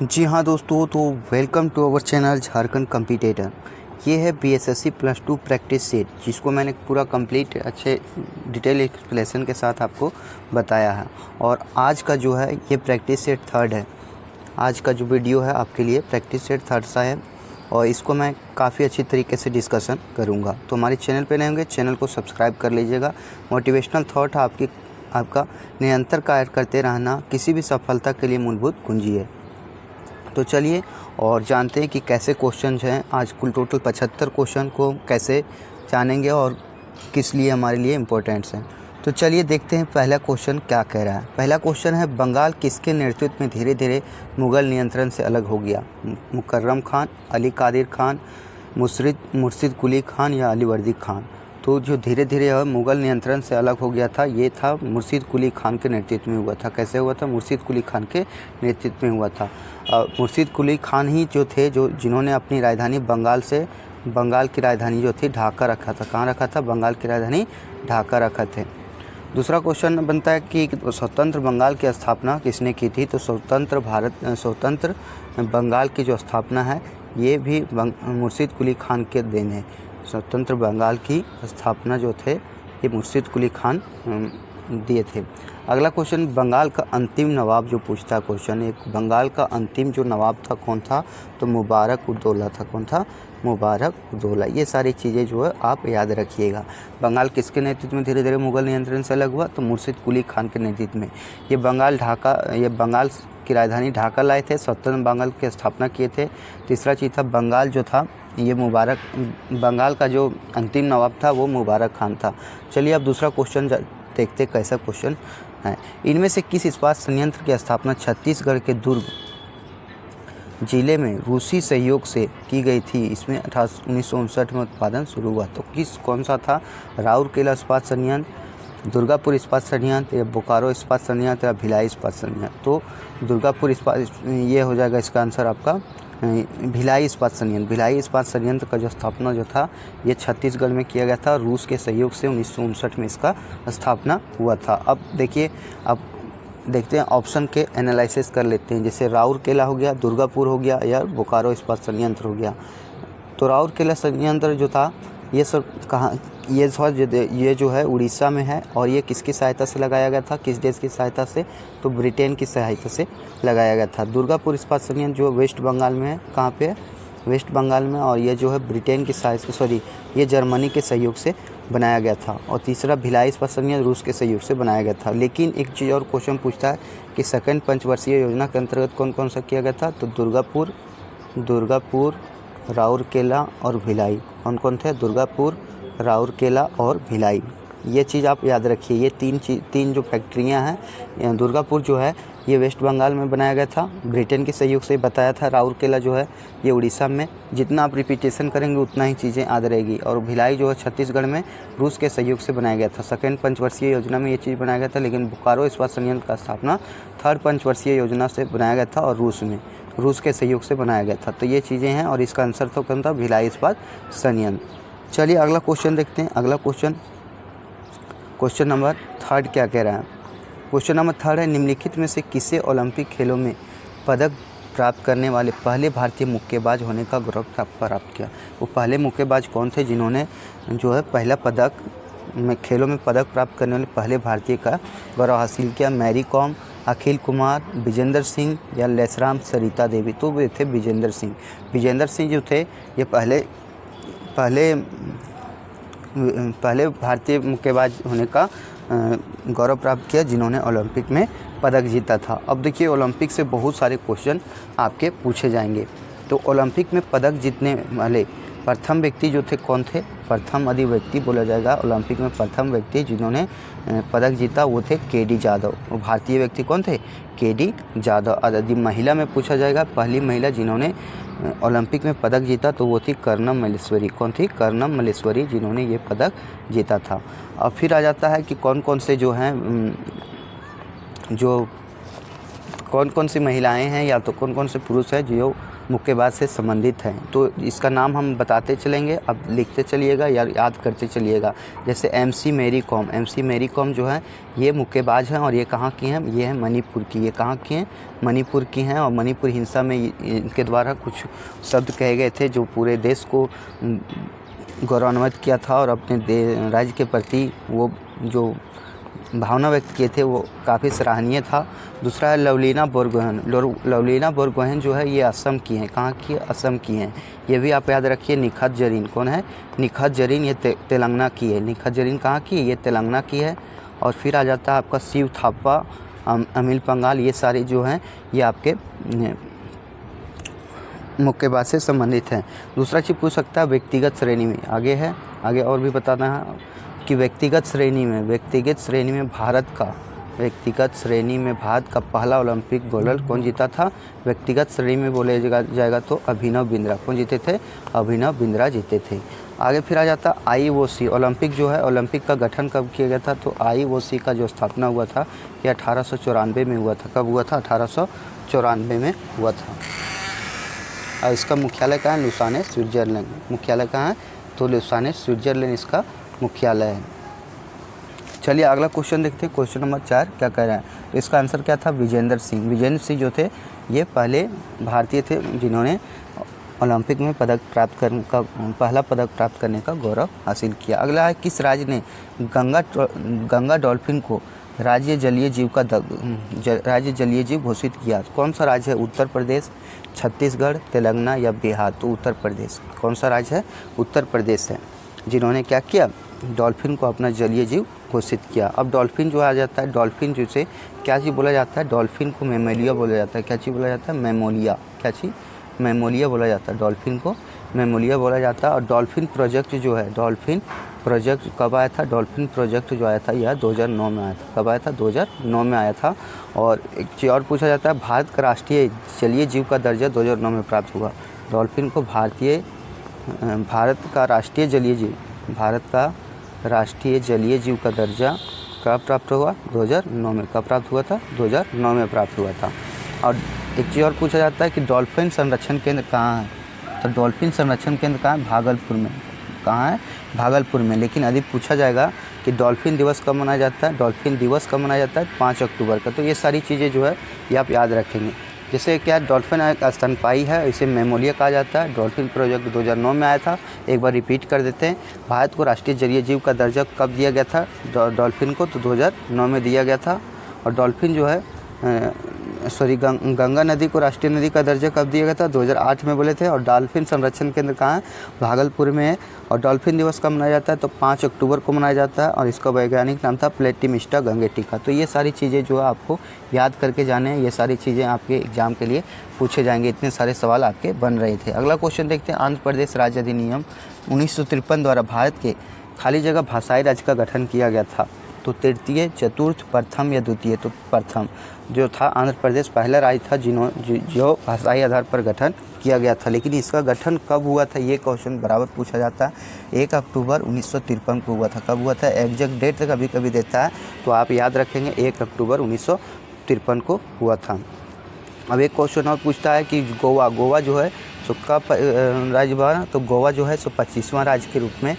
जी हाँ दोस्तों, तो welcome to our channel Jharkhand competitor. ये है BSSC plus two practice set, जिसको मैंने पूरा कंप्लीट अच्छे डिटेल एक्सप्लेनेशन के साथ आपको बताया है। और आज का जो है ये प्रैक्टिस सेट थर्ड है। आज का जो वीडियो है आपके लिए प्रैक्टिस सेट थर्ड सा है और इसको मैं काफ़ी अच्छी तरीके से डिस्कशन करूँगा। तो हमारे चैनल पे नए होंगे, चैनल को सब्सक्राइब कर लीजिएगा। मोटिवेशनल थॉट आपका निरंतर कार्य करते रहना किसी भी सफलता के लिए मूलभूत कुंजी है। तो चलिए और जानते हैं कि कैसे क्वेश्चन हैं। आज कुल टोटल 75 क्वेश्चन को कैसे जानेंगे और किस लिए हमारे लिए इम्पोर्टेंट्स हैं। तो चलिए देखते हैं पहला क्वेश्चन क्या कह रहा है। पहला क्वेश्चन है, बंगाल किसके नेतृत्व में धीरे धीरे मुग़ल नियंत्रण से अलग हो गया? मुकर्रम खान, अली कादिर खान, मुर्शिद कुली खान या अलीवर्दी खान? तो जो धीरे धीरे मुग़ल नियंत्रण से अलग हो गया था, ये था मुर्शिद कुली खान के नेतृत्व में हुआ था। कैसे हुआ था? मुर्शिद कुली खान के नेतृत्व में हुआ था। मुर्शिद कुली खान ही जो थे जिन्होंने अपनी राजधानी बंगाल की राजधानी जो थी ढाका रखा था। कहाँ रखा था? बंगाल की राजधानी ढाका रखा थे। दूसरा क्वेश्चन बनता है कि स्वतंत्र बंगाल की स्थापना किसने की थी? तो स्वतंत्र बंगाल की जो स्थापना है ये भी मुर्शिद कुली खान के देन है। स्वतंत्र बंगाल की स्थापना जो थे ये मुर्शिद कुली खान दिए थे। अगला क्वेश्चन, बंगाल का अंतिम नवाब जो पूछता है क्वेश्चन, एक बंगाल का अंतिम जो नवाब था कौन था? तो मुबारक उद्दौला था। कौन था? मुबारक उद्दौला। ये सारी चीज़ें जो है आप याद रखिएगा। बंगाल किसके नेतृत्व में धीरे धीरे मुग़ल नियंत्रण से अलग हुआ? तो मुर्शिद कुली खान के नेतृत्व में। ये बंगाल की राजधानी ढाका लाए थे, स्वतंत्र बंगाल की स्थापना किए थे। तीसरा चीज़ था बंगाल जो था ये बंगाल का जो अंतिम नवाब था वो मुबारक खान था। चलिए अब दूसरा क्वेश्चन देखते कैसा क्वेश्चन है। इनमें से किस इस्पात संयंत्र की स्थापना छत्तीसगढ़ के दुर्ग जिले में रूसी सहयोग से की गई थी? इसमें 1959 में उत्पादन शुरू हुआ। तो कौन सा था? राउरकेला इस्पात संयंत्र, दुर्गापुर इस्पात संयंत्र या बोकारो इस्पात संयंत्र या भिलाई इस्पात संयंत्र? तो दुर्गापुर इस्पात ये हो जाएगा इसका आंसर आपका भिलाई इस्पात संयंत्र। भिलाई इस्पात संयंत्र का जो स्थापना जो था ये छत्तीसगढ़ में किया गया था। रूस के सहयोग से 1959 में इसका स्थापना हुआ था। अब देखते हैं ऑप्शन के एनालिसिस कर लेते हैं। जैसे राउरकेला हो गया, दुर्गापुर हो गया या बोकारो इस्पात संयंत्र हो गया। तो राउरकेला संयंत्र जो था ये सब कहाँ, ये जो है उड़ीसा में है। और ये किसकी सहायता से लगाया गया था? किस देश की सहायता से? तो ब्रिटेन की सहायता से लगाया गया था। दुर्गापुर इस्पात संयंत्र जो वेस्ट बंगाल में है, कहाँ पे है? वेस्ट बंगाल में। और ये जो है ब्रिटेन की ये जर्मनी के सहयोग से बनाया गया था। और तीसरा भिलाई इस्पात संयंत्र रूस के सहयोग से बनाया गया था। लेकिन एक चीज़ और क्वेश्चन पूछता है कि सेकंड पंचवर्षीय योजना के अंतर्गत कौन कौन सा किया गया था? तो दुर्गापुर, राउरकेला और भिलाई। कौन कौन थे? दुर्गापुर, राउरकेला और भिलाई। ये चीज़ आप याद रखिए। ये तीन जो फैक्ट्रियाँ हैं, दुर्गापुर जो है ये वेस्ट बंगाल में बनाया गया था, ब्रिटेन के सहयोग से बताया था। राउरकेला जो है ये उड़ीसा में। जितना आप रिपीटेशन करेंगे उतना ही चीज़ें याद रहेगी। और भिलाई जो है छत्तीसगढ़ में रूस के सहयोग से बनाया गया था। सेकेंड पंचवर्षीय योजना में ये चीज़ बनाया गया था। लेकिन बोकारो इस्पात संयंत्र का स्थापना थर्ड पंचवर्षीय योजना से बनाया गया था और रूस के सहयोग से बनाया गया था। तो ये चीज़ें हैं और इसका आंसर तो कौन था? भिलाई इस्पात संयंत्र। चलिए अगला क्वेश्चन देखते हैं। अगला क्वेश्चन नंबर थर्ड क्या कह रहा है? क्वेश्चन नंबर थर्ड है, निम्नलिखित में से किसे ओलंपिक खेलों में पदक प्राप्त करने वाले पहले भारतीय मुक्केबाज होने का गौरव प्राप्त किया? वो पहले मुक्केबाज कौन थे जिन्होंने जो है पहला पदक में खेलों में पदक प्राप्त करने वाले पहले भारतीय का गौरव हासिल किया? मैरी कॉम, अखिल कुमार, विजेंद्र सिंह या लेसराम सरिता देवी? तो वे थे विजेंद्र सिंह जो थे ये पहले भारतीय मुक्केबाज होने का गौरव प्राप्त किया जिन्होंने ओलंपिक में पदक जीता था। अब देखिए ओलंपिक से बहुत सारे क्वेश्चन आपके पूछे जाएंगे। तो ओलंपिक में पदक जीतने वाले प्रथम व्यक्ति जो थे कौन थे? प्रथम यदि व्यक्ति बोला जाएगा ओलंपिक में प्रथम व्यक्ति जिन्होंने पदक जीता वो थे केडी जाधव। वो भारतीय व्यक्ति कौन थे? केडी जाधव। यदि महिला में पूछा जाएगा पहली महिला जिन्होंने ओलंपिक में पदक जीता तो वो थी कर्णम मल्लेश्वरी। कौन थी? कर्णम मल्लेश्वरी जिन्होंने ये पदक जीता था। अब फिर आ जाता है कि कौन कौन सी महिलाएं हैं या तो कौन कौन से पुरुष हैं जो मुक्केबाज से संबंधित हैं। तो इसका नाम हम बताते चलेंगे, अब लिखते चलिएगा या याद करते चलिएगा। जैसे MC Mary Kom, MC Mary Kom जो है ये मुक्केबाज हैं और ये कहाँ की हैं, ये है मणिपुर की। ये कहाँ की हैं, मणिपुर की हैं। और मणिपुर हिंसा में इनके द्वारा कुछ शब्द कहे गए थे जो पूरे देश को गौरवान्वित किया था और अपने राज्य के प्रति वो जो भावना व्यक्त किए थे वो काफ़ी सराहनीय था। दूसरा है लवलीना बोरगोहेन। लवलीना बोरगोहेन जो है ये असम की हैं। कहाँ की, असम की हैं। ये भी आप याद रखिए। निखत जरीन कौन है, निखत जरीन ये तेलंगाना की है। निखत जरीन कहाँ की, ये तेलंगाना की है। और फिर आ जाता है आपका शिव थापा, अमिल पंगाल, ये सारे जो हैं ये आपके मुक्केबाज से संबंधित हैं। दूसरा चीज़ पूछ सकता है व्यक्तिगत श्रेणी में, आगे है, आगे और भी बताना है कि व्यक्तिगत श्रेणी में भारत का पहला ओलंपिक गोल्ड कौन जीता था। व्यक्तिगत श्रेणी में बोले जाएगा तो अभिनव बिंद्रा। कौन जीते थे, अभिनव बिंद्रा जीते थे। आगे फिर आ जाता IOC। ओलंपिक जो है, ओलंपिक का गठन कब किया गया था, तो IOC का जो स्थापना हुआ था ये 1894 में हुआ था। कब हुआ था, 1894 में हुआ था। और इसका मुख्यालय कहाँ है, लुसाने, स्विट्जरलैंड। मुख्यालय कहाँ है, तो लुसाने, स्विट्जरलैंड इसका मुख्यालय है। चलिए अगला क्वेश्चन देखते हैं। क्वेश्चन नंबर 4 क्या कह रहा है, तो इसका आंसर क्या था, विजेंद्र सिंह। विजेंद्र सिंह जो थे ये पहले भारतीय थे जिन्होंने ओलंपिक में पहला पदक प्राप्त करने का गौरव हासिल किया। अगला है किस राज्य ने गंगा डॉल्फिन को राज्य जलीय जीव घोषित किया। कौन सा राज्य है, उत्तर प्रदेश, छत्तीसगढ़, तेलंगाना या बिहार। तो उत्तर प्रदेश। कौन सा राज्य है, उत्तर प्रदेश है जिन्होंने क्या किया, डॉल्फिन को अपना जलीय जीव घोषित किया। अब डॉल्फिन जो आ जाता है, डॉल्फिन जिसे क्या चीज़ बोला जाता है, डॉल्फिन को मेमोलिया बोला जाता है। क्या चीज़ बोला जाता है, मेमोलिया। क्या चीज़, मेमोलिया बोला जाता है। डॉल्फिन को मेमोलिया बोला जाता है। और डॉल्फिन प्रोजेक्ट जो है, डॉल्फिन प्रोजेक्ट कब आया था, डॉल्फिन प्रोजेक्ट जो आया था यह 2009 में आया था। कब आया था, 2009 में आया था। और एक चीज़ और पूछा जाता है, भारत का राष्ट्रीय जलीय जीव का दर्जा 2009 में प्राप्त हुआ। डॉल्फिन को भारत का राष्ट्रीय जलीय जीव का दर्जा कब प्राप्त हुआ, 2009 में। कब प्राप्त हुआ था, 2009 में प्राप्त हुआ था। और एक चीज़ और पूछा जाता है कि डॉल्फिन संरक्षण केंद्र कहाँ है, तो डॉल्फिन संरक्षण केंद्र कहाँ है, भागलपुर में। कहाँ है, भागलपुर में। लेकिन यदि पूछा जाएगा कि डॉल्फिन दिवस कब मनाया जाता है, डॉल्फिन दिवस कब मनाया जाता है, 5 अक्टूबर का। तो ये सारी चीज़ें जो है ये आप याद रखेंगे। जैसे क्या, डॉल्फिन एक स्तनपायी है, इसे मेमोलिया कहा जाता है। डॉल्फिन प्रोजेक्ट 2009 में आया था। एक बार रिपीट कर देते हैं, भारत को राष्ट्रीय जलीय जीव का दर्जा कब दिया गया था डॉल्फिन को, तो 2009 में दिया गया था। और डॉल्फिन जो है गंगा नदी को राष्ट्रीय नदी का दर्जा कब दिया गया था, 2008 में बोले थे। और डॉल्फिन संरक्षण केंद्र कहाँ है, भागलपुर में है। और डॉल्फिन दिवस कब मनाया जाता है, तो 5 अक्टूबर को मनाया जाता है। और इसका वैज्ञानिक नाम था प्लेटिमिस्टा गंगेटिका। तो ये सारी चीज़ें जो है आपको याद करके जाने हैं। ये सारी चीज़ें आपके एग्जाम के लिए पूछे जाएंगे, इतने सारे सवाल आपके बन रहे थे। अगला क्वेश्चन देखते हैं, आंध्र प्रदेश राज्य अधिनियम 1953 द्वारा भारत के खाली जगह भाषाई राज्य का गठन किया गया था। तो तृतीय, चतुर्थ, प्रथम या द्वितीय, तो प्रथम जो था आंध्र प्रदेश पहला राज्य था जो भाषाई आधार पर गठन किया गया था। लेकिन इसका गठन कब हुआ था, ये क्वेश्चन बराबर पूछा जाता है। 1 अक्टूबर 1953 को हुआ था। कब हुआ था, एग्जैक्ट डेट कभी कभी देता है तो आप याद रखेंगे 1 अक्टूबर 1953 को हुआ था। अब एक क्वेश्चन और पूछता है कि गोवा जो है सो कब राज्य बना, तो गोवा जो है सो 25वां राज्य के रूप में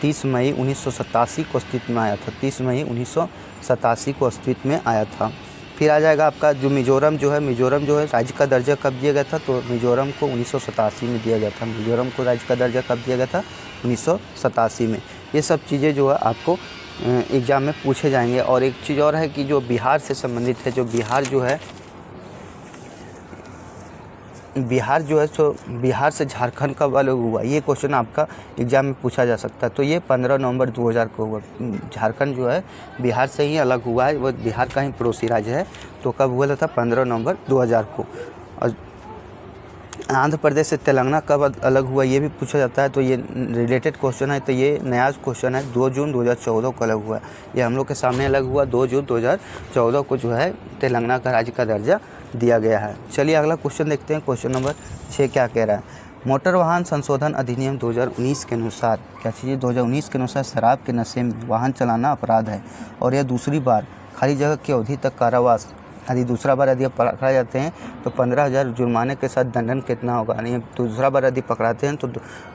30 मई 1987 को अस्तित्व में आया था। 30 मई 1987 को अस्तित्व में आया था। फिर आ जाएगा आपका जो मिजोरम जो है राज्य का दर्जा कब दिया गया था, तो मिजोरम को 1987 में दिया गया था। मिजोरम को राज्य का दर्जा कब दिया गया था, 1987 में। ये सब चीज़ें जो है आपको एग्ज़ाम में पूछे जाएंगे। और एक चीज़ और है कि जो बिहार से संबंधित है, जो बिहार जो है सो बिहार से झारखंड कब अलग हुआ, ये क्वेश्चन आपका एग्ज़ाम में पूछा जा सकता है। तो ये 15 नवंबर 2000 को हुआ। झारखंड जो है बिहार से ही अलग हुआ है, वो बिहार का ही पड़ोसी राज्य है। तो कब हुआ था, 15 नवंबर 2000 को। और आंध्र प्रदेश से तेलंगाना कब अलग हुआ, ये भी पूछा जाता है। तो ये रिलेटेड क्वेश्चन है, तो ये नया क्वेश्चन है। 2 जून 2014 को अलग हुआ। ये हम लोग के सामने अलग हुआ। 2 जून 2014 को जो है तेलंगाना का राज्य का दर्जा दिया गया है। चलिए अगला क्वेश्चन देखते हैं। क्वेश्चन नंबर 6 क्या कह रहा है, मोटर वाहन संशोधन अधिनियम 2019 के अनुसार, क्या चीज़ 2019 के अनुसार शराब के नशे में वाहन चलाना अपराध है और यह दूसरी बार खाली जगह की अवधि तक कारावास यदि दूसरा बार यदि आप पकड़ा जाते हैं तो 15,000 जुर्माने के साथ दंडन कितना होगा, यानी दूसरा बार यदि पकड़ाते हैं तो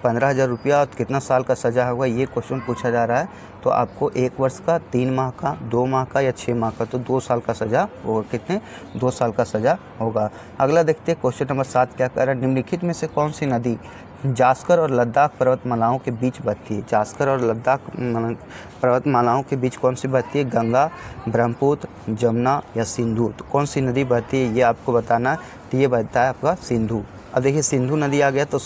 15,000 रुपया और कितना साल का सज़ा होगा, ये क्वेश्चन पूछा जा रहा है। तो आपको 1 वर्ष का, 3 माह का, 2 माह का या 6 माह का, तो 2 साल का सज़ा होगा। कितने? 2 साल का सज़ा होगा। अगला देखते हैं क्वेश्चन नंबर 7 क्या कह रहा है। निम्नलिखित में से कौन सी नदी जास्कर और लद्दाख पर्वतमालाओं के बीच बहती है? जास्कर और लद्दाख पर्वतमालाओं के बीच कौन सी बहती है? गंगा, ब्रह्मपुत्र, जमुना या सिंधु? तो कौन सी नदी बहती है ये आपको बताना है। तो ये बहता है आपका सिंधु। अब देखिए सिंधु नदी आ गया तो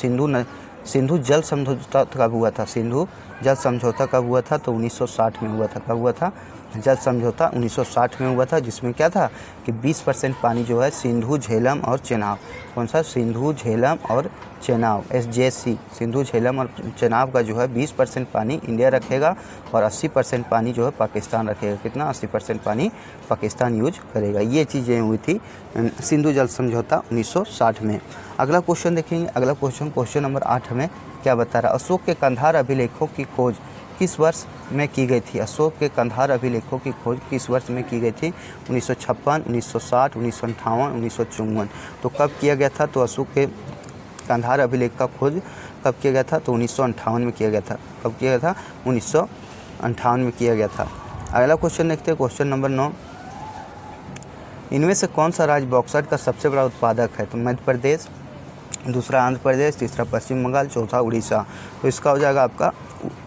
सिंधु जल समझौता कब हुआ था? सिंधु जल समझौता कब हुआ था? तो 1960 में हुआ था। कब हुआ था? जल समझौता 1960 में हुआ था, जिसमें क्या था कि 20% पानी जो है सिंधु, झेलम और चेनाब, कौन सा? सिंधु, झेलम और चेनाब, SJC, सिंधु, झेलम और चेनाब का जो है 20% पानी इंडिया रखेगा और 80% पानी जो है पाकिस्तान रखेगा। कितना? 80% पानी पाकिस्तान यूज करेगा। ये चीज़ें हुई थी सिंधु जल समझौता 1960 में। अगला क्वेश्चन देखेंगे। अगला क्वेश्चन नंबर 8 में क्या बता रहा है? अशोक के कंधार अभिलेखों की खोज किस वर्ष में की गई थी? अशोक के कंधार अभिलेखों की खोज किस वर्ष में की गई थी? 1956, 1960, 1958, 1954। तो कब किया गया था? तो अशोक के कंधार अभिलेख का खोज कब किया गया था? तो 1958 में किया गया था। कब किया गया था? 1958 में किया गया था। अगला क्वेश्चन देखते हैं, क्वेश्चन नंबर 9। इनमें से कौन सा राज्य बॉक्साइट का सबसे बड़ा उत्पादक है? तो मध्य प्रदेश, दूसरा आंध्र प्रदेश, तीसरा पश्चिम बंगाल, चौथा उड़ीसा। तो इसका हो जाएगा आपका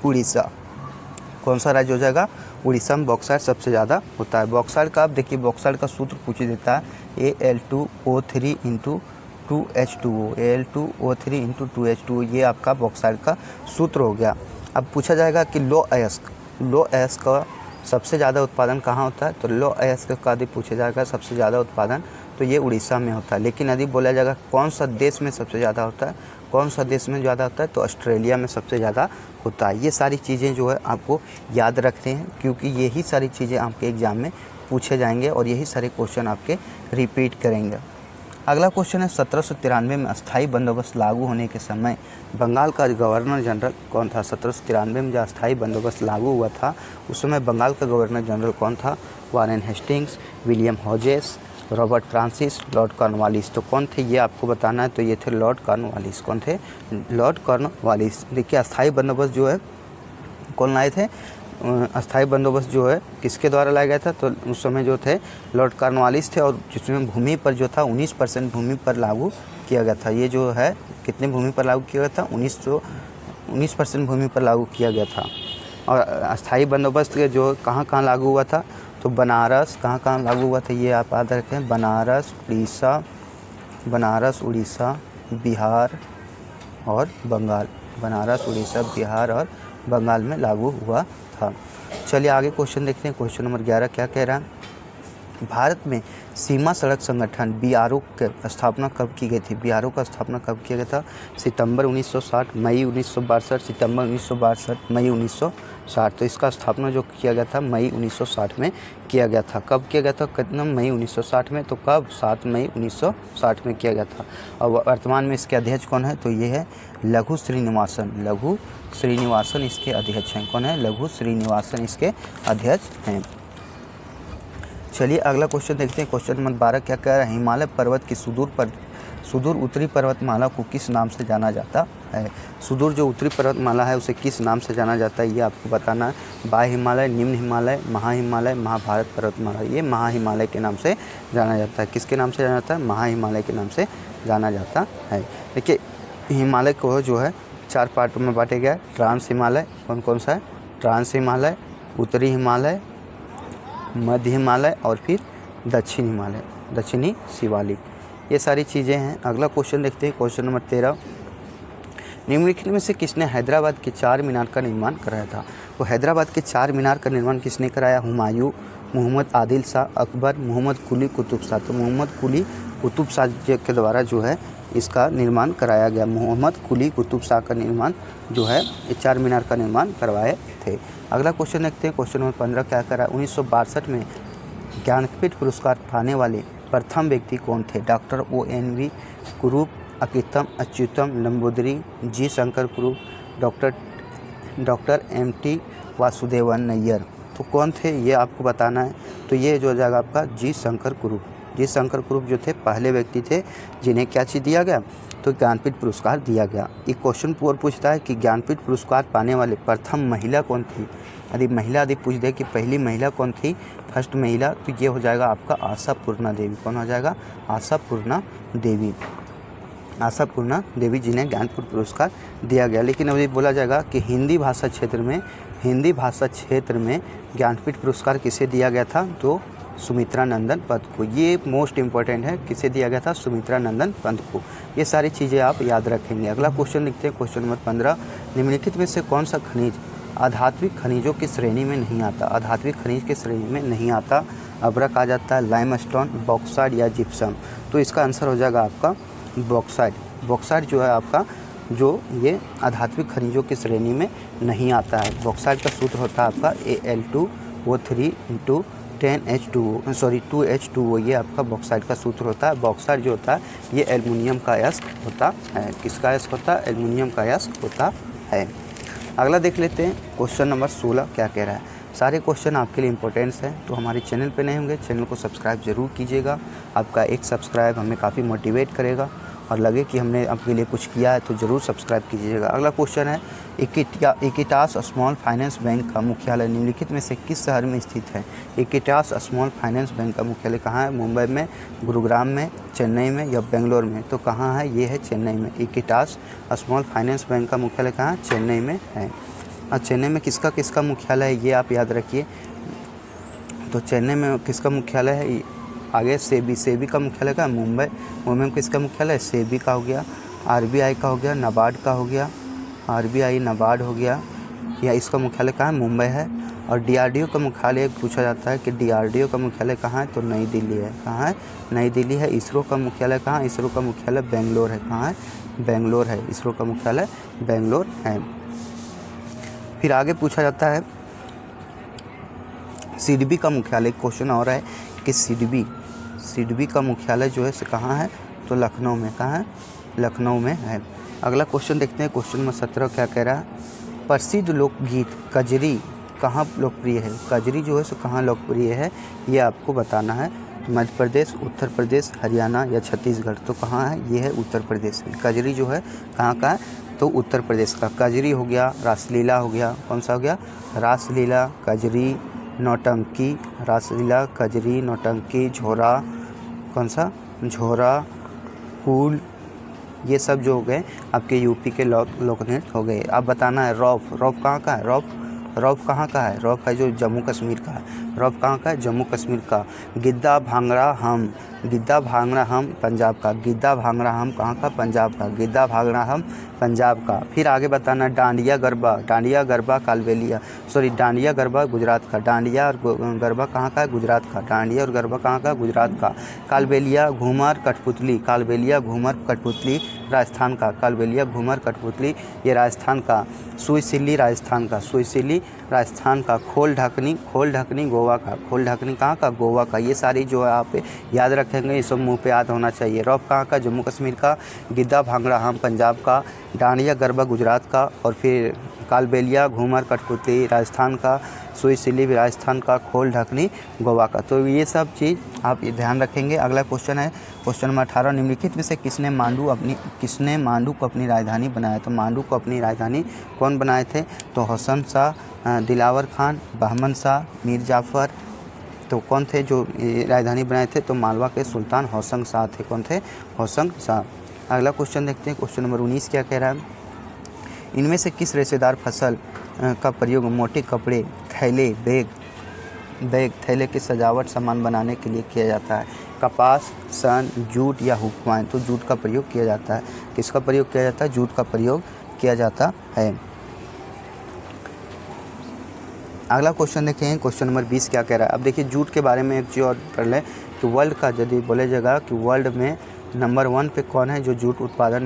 उड़ीसा। कौन सा राज्य हो जाएगा? उड़ीसा में बॉक्साइट सबसे ज़्यादा होता है। बॉक्साइट का आप देखिए, बॉक्साइट का सूत्र पूछ देता है Al2O3 × 2H2O, Al2O3 × 2H2O, ये आपका बॉक्साइट का सूत्र हो गया। अब पूछा जाएगा कि लो अयस्क का सबसे ज़्यादा उत्पादन कहाँ होता है? तो लो अयस्क का यदि पूछा जाएगा सबसे ज़्यादा उत्पादन तो ये उड़ीसा में होता है। लेकिन यदि बोला जाएगा कौन सा देश में सबसे ज़्यादा होता है, कौन सा देश में ज़्यादा होता है, तो ऑस्ट्रेलिया में सबसे ज़्यादा होता है। ये सारी चीज़ें जो है आपको याद रखते हैं, क्योंकि यही सारी चीज़ें आपके एग्ज़ाम में पूछे जाएंगे और यही सारे क्वेश्चन आपके रिपीट करेंगे। अगला क्वेश्चन है 1793 में अस्थाई बंदोबस्त लागू होने के समय बंगाल का गवर्नर जनरल कौन था? 1793 में जब अस्थाई बंदोबस्त लागू हुआ था उस समय बंगाल का गवर्नर जनरल कौन था? Warren Hastings, William Hodges, Robert Francis, Lord Cornwallis. तो कौन थे ये आपको बताना है। तो ये थे लॉर्ड कॉर्नवालिस। कौन थे? Lord Cornwallis. देखिए अस्थाई बंदोबस्त जो है कौन लाए थे? अस्थाई बंदोबस्त जो है किसके द्वारा लाया गया था? तो उस समय जो थे लॉर्ड कॉर्नवालिस थे, और जिसमें भूमि पर जो था 19% भूमि पर लागू किया गया था। ये जो है कितने भूमि पर लागू किया गया था? 19% भूमि पर लागू किया गया था। और अस्थाई बंदोबस्त जो कहाँ लागू हुआ था? तो बनारस, कहाँ लागू हुआ था ये आप याद रखें, बनारस, उड़ीसा, बिहार और बंगाल। बनारस, उड़ीसा, बिहार और बंगाल में लागू हुआ था। चलिए आगे क्वेश्चन देखते हैं। क्वेश्चन नंबर 11 क्या कह रहा है? भारत में सीमा सड़क संगठन BRO की स्थापना कब की गई थी? BRO का स्थापना कब किया गया था? सितंबर 1960, मई 1962, सितंबर 1962, मई 1960। तो इसका स्थापना जो किया गया था मई 1960 में किया गया था। कब किया गया था? कितना? मई 1960 में। तो कब? 7 मई 1960 में किया गया था। और वर्तमान में इसके अध्यक्ष कौन है? तो ये है लघु श्रीनिवासन। लघु श्रीनिवासन इसके अध्यक्ष हैं। कौन है? लघु श्रीनिवासन इसके अध्यक्ष हैं। चलिए अगला क्वेश्चन देखते हैं। क्वेश्चन नंबर 12 क्या कह रहा है? हिमालय पर्वत की सुदूर उत्तरी पर्वतमाला को किस नाम से जाना जाता है? सुदूर जो उत्तरी पर्वतमाला है उसे किस नाम से जाना जाता है ये आपको बताना है। बाह्य हिमालय, निम्न हिमालय, महाहिमालय, महाभारत पर्वतमाला। ये महाहिमालय के नाम से जाना जाता है। किसके नाम से जाना जाता है? महाहिमालय के नाम से जाना जाता है। देखिए हिमालय को जो है 4 पार्ट में बांटे गया है। ट्रांस हिमालय कौन कौन सा है? ट्रांस हिमालय, उत्तरी हिमालय, मध्य हिमालय और फिर दक्षिण हिमालय, दक्षिणी शिवालिक, ये सारी चीज़ें हैं। अगला क्वेश्चन देखते हैं। क्वेश्चन नंबर 13, निम्नलिखित में से किसने हैदराबाद के 4 मीनार का निर्माण कराया था? तो हैदराबाद के 4 मीनार का निर्माण किसने कराया? हुमायूं, मोहम्मद आदिल शाह, अकबर, मोहम्मद कुली कुतुब शाह। तो मोहम्मद कुली कुतुब शाह के द्वारा जो है इसका निर्माण कराया गया। मोहम्मद कुली कुतुब शाह का निर्माण जो है ये 4 मीनार का निर्माण करवाए थे। अगला क्वेश्चन देखते हैं। क्वेश्चन नंबर 15 क्या करा? 1962 में ज्ञानपीठ पुरस्कार पाने वाले प्रथम व्यक्ति कौन थे? डॉक्टर ONV कुरूप, अकितम अच्युतम नंबूदरी, जी शंकर कुरूप, डॉक्टर MT वासुदेवन नैयर। तो कौन थे ये आपको बताना है। तो ये जो हो जाएगा आपका जी शंकर कुरूप। शंकर कुरूप जो थे पहले व्यक्ति थे जिन्हें क्या चीज़ दिया गया, तो ज्ञानपीठ पुरस्कार दिया गया। एक क्वेश्चन और पूछता है कि ज्ञानपीठ पुरस्कार पाने वाले प्रथम महिला कौन थी। यदि पूछ दे कि पहली महिला कौन थी, फर्स्ट महिला, तो ये हो जाएगा आपका आशापूर्णा देवी। कौन हो जाएगा, आशापूर्णा देवी। आशापूर्णा देवी जिन्हें ज्ञानपीठ पुरस्कार दिया गया। लेकिन अभी बोला जाएगा कि हिंदी भाषा क्षेत्र में ज्ञानपीठ पुरस्कार किसे दिया गया था, तो सुमित्रा नंदन पंत को। ये मोस्ट इम्पॉर्टेंट है, किसे दिया गया था, सुमित्रा नंदन पंत को। ये सारी चीज़ें आप याद रखेंगे। अगला क्वेश्चन लिखते हैं, क्वेश्चन नंबर 15, निम्नलिखित में से कौन सा खनिज आधात्विक खनिजों की श्रेणी में नहीं आता। आधात्विक खनिज की श्रेणी में नहीं आता। अब्रक आ जाता है, लाइमस्टोन, बॉक्साइट या जिप्सम। तो इसका आंसर हो जाएगा आपका बॉक्साइट। बॉक्साइट जो है आपका, जो ये आधात्विक खनिजों की श्रेणी में नहीं आता है। बॉक्साइट का सूत्र होता है आपका Al2O3 × 2H2O, ये आपका बॉक्साइट का सूत्र होता है। बॉक्साइट जो होता है ये एल्युमिनियम का अयस्क होता है। किसका अयस्क होता है, एल्युमिनियम का अयस्क होता है। अगला देख लेते हैं, क्वेश्चन नंबर 16 क्या कह रहा है। सारे क्वेश्चन आपके लिए इंपॉर्टेंस है, तो हमारे चैनल पे नए होंगे, चैनल को सब्सक्राइब जरूर कीजिएगा। आपका एक सब्सक्राइब हमें काफ़ी मोटिवेट करेगा और लगे कि हमने आपके लिए कुछ किया है, तो ज़रूर सब्सक्राइब कीजिएगा। अगला क्वेश्चन है, इक्विटास स्मॉल फाइनेंस बैंक का मुख्यालय निम्नलिखित में से किस शहर में स्थित है। इक्विटास स्मॉल फाइनेंस बैंक का मुख्यालय कहाँ है, मुंबई में, गुरुग्राम में, चेन्नई में या बेंगलोर में। तो कहाँ है, ये है चेन्नई में। इक्विटास स्मॉल फाइनेंस बैंक का मुख्यालय कहाँ है, चेन्नई में है। और चेन्नई में किसका मुख्यालय है, ये आप याद रखिए। तो चेन्नई में किसका मुख्यालय है, आगे सेबी का मुख्यालय का मुंबई में किसका मुख्यालय है, सेबी का हो गया। RBI का हो गया, नाबार्ड का हो गया, RBI नाबार्ड हो गया, या इसका मुख्यालय कहाँ है, मुंबई है। और DRDO का मुख्यालय पूछा जाता है कि DRDO का मुख्यालय कहाँ है, तो नई दिल्ली है। कहाँ है, नई दिल्ली है। इसरो का मुख्यालय कहाँ है, इसरो का मुख्यालय बेंगलोर है। कहाँ है, बेंगलोर है। इसरो का मुख्यालय बेंगलोर है। फिर आगे पूछा जाता है सिडबी का मुख्यालय, क्वेश्चन और है कि सिडबी का मुख्यालय जो है कहाँ है, तो लखनऊ में। कहाँ है, लखनऊ में है। अगला क्वेश्चन देखते हैं, क्वेश्चन नंबर 17 क्या कह रहा है। प्रसिद्ध लोकगीत कजरी कहाँ लोकप्रिय है। कजरी जो है सो कहाँ लोकप्रिय है, ये आपको बताना है। मध्य प्रदेश, उत्तर प्रदेश, हरियाणा या छत्तीसगढ़। तो कहाँ है, ये है उत्तर प्रदेश में। कजरी जो है कहाँ का है, तो उत्तर प्रदेश का। कजरी हो गया, रासलीला हो गया, कौन सा हो गया, रासलीला, कजरी, नौटंकी, रासलीला, कजरी, नौटंकी, झोरा, कौन सा, झोरा, कूल, ये सब जो हो गए आपके यूपी के लोकनृत्य हो गए। अब बताना है रौफ कहाँ का है, रौफ कहाँ का है, रौफ है जो जम्मू कश्मीर का है। रौफ कहाँ का है, जम्मू कश्मीर का। गिद्दा भांगड़ा हम पंजाब का। गिद्दा भांगड़ा हम कहाँ का, पंजाब का। गिद्दा भांगड़ा हम पंजाब का। फिर आगे बताना डांडिया गरबा गुजरात का। डांडिया और गरबा कहाँ का है, गुजरात का। डांडिया और गरबा कहाँ का, गुजरात का। कालबेलिया घूमर कठपुतली राजस्थान का। कालबेलिया घूमर कठपुतली ये राजस्थान का। सुई सिल्ली राजस्थान का। खोल ढकनी गोवा का। खोल ढकनी कहाँ का, गोवा का। ये सारी जो है आप याद रखेंगे, ये सब मुंह पे याद होना चाहिए। रौफ कहाँ का, जम्मू कश्मीर का। गिद्दा भांगड़ा हम पंजाब का। डांडिया गरबा गुजरात का। और फिर कालबेलिया घूमर कठपुतली राजस्थान का। सुई सिल्ली भी राजस्थान का। खोल ढकनी गोवा का। तो ये सब चीज़ आप ध्यान रखेंगे। अगला क्वेश्चन है, क्वेश्चन नंबर 18, निम्नलिखित में से किसने मांडू को अपनी राजधानी बनाया। तो मांडू को अपनी राजधानी कौन बनाए थे, तो हसन शाह, दिलावर खान, बहमन शाह, मीर जाफ़र। तो कौन थे जो राजधानी बनाए थे, तो मालवा के सुल्तान होशंग शाह थे। कौन थे, होशंग शाह। अगला क्वेश्चन देखते हैं, क्वेश्चन नंबर 19 क्या कह रहा है। इनमें से किस रेशेदार फसल का प्रयोग मोटे कपड़े, थैले, थैले की सजावट सामान बनाने के लिए किया जाता है। कपास, सन, जूट या हुक्काएँ। तो जूट का प्रयोग किया जाता है। किसका प्रयोग किया जाता है, जूट का प्रयोग किया जाता है। अगला क्वेश्चन देखें, क्वेश्चन नंबर 20 क्या कह रहा है। अब देखिए जूट के बारे में एक चीज़ और पढ़ लें कि वर्ल्ड का यदि बोले जाएगा कि वर्ल्ड में नंबर 1 पे कौन है जो जूट उत्पादन